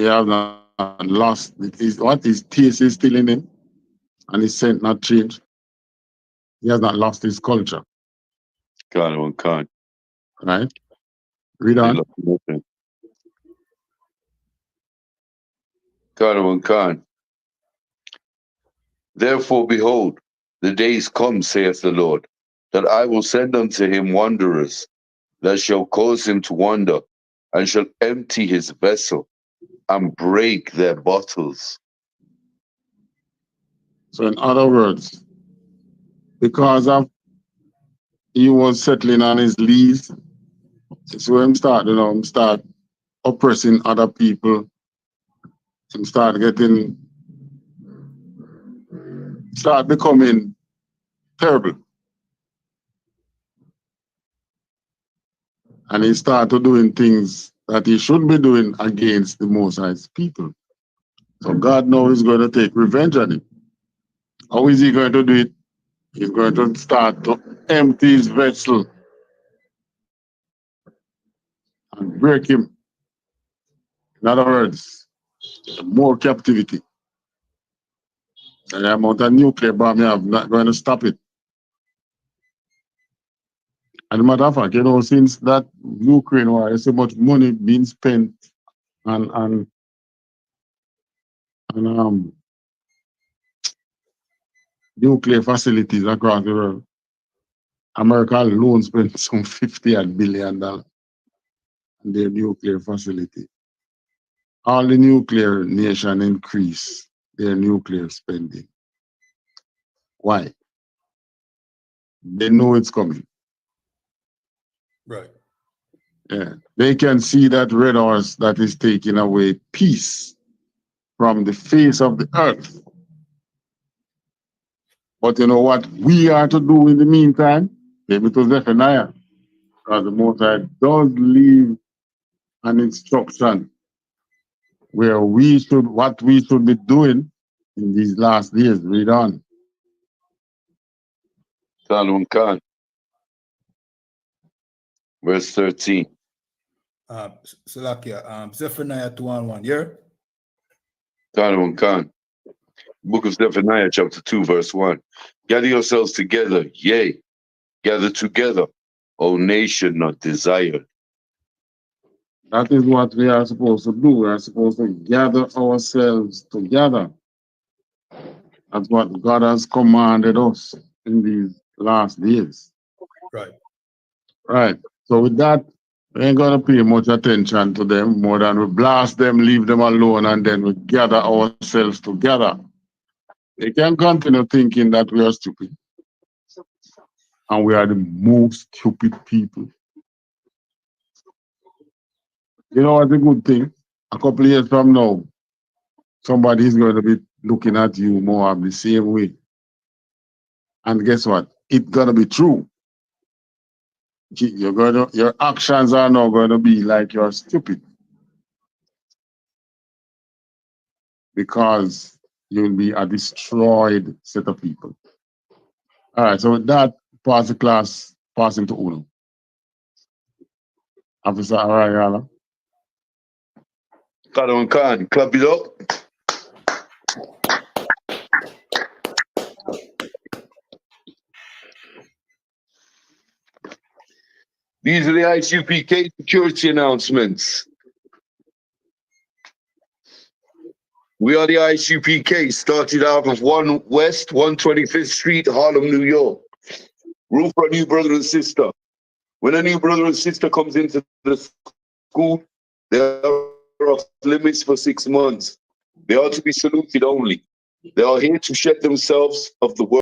have not lost what his taste is still in him, and his scent not changed. He has not lost his culture. Khan. Right. Read on. Khan. Therefore, behold, the days come, saith the Lord, that I will send unto him wanderers, that shall cause him to wander, and shall empty his vessel, and break their bottles. So in other words, because of he was settling on his lease, so him start oppressing other people, and start becoming terrible. And he started doing things that he shouldn't be doing against the Most High's people. So God knows he's going to take revenge on him. How is he going to do it? He's going to start to empty his vessel and break him. In other words, more captivity. And the amount of nuclear bomb you have not going to stop it. As a matter of fact, since that Ukraine war, there's so much money being spent on nuclear facilities across the world. America alone spent some $50 billion on their nuclear facility. All the nuclear nations increase their nuclear spending. Why? They know it's coming. Right. Yeah. They can see that red horse that is taking away peace from the face of the earth. But you know what we are to do in the meantime? Maybe to Zephaniah. Because the Most High does leave an instruction where what we should be doing in these last days. Read on. Shalom Khan. Verse 13. Salakia, Zephaniah 2:1, yeah? Shalom Khan. Book of Zephaniah, chapter 2, verse 1. Gather yourselves together, yea, gather together, O nation not desired. That is what we are supposed to do. We are supposed to gather ourselves together. That's what God has commanded us in these last days. Right. Right. So with that, we ain't gonna pay much attention to them more than we blast them, leave them alone, and then we gather ourselves together. They can continue thinking that we are stupid. And we are the most stupid people. You know what's a good thing? A couple of years from now, somebody is going to be looking at you more of the same way. And guess what? It's gonna be true. Your actions are not gonna be like you're stupid. Because you'll be a destroyed set of people. All right, so with that, pass the class, pass him to Uno. Officer Arayala. Shalom Khan, clap it up. These are the I.S.U.P.K security announcements. We are the I.S.U.P.K, started out of 1 West 125th Street, Harlem, New York. Rule for a new brother and sister. When a new brother and sister comes into the school, they are off limits for 6 months. They are to be saluted only. They are here to shed themselves of the world.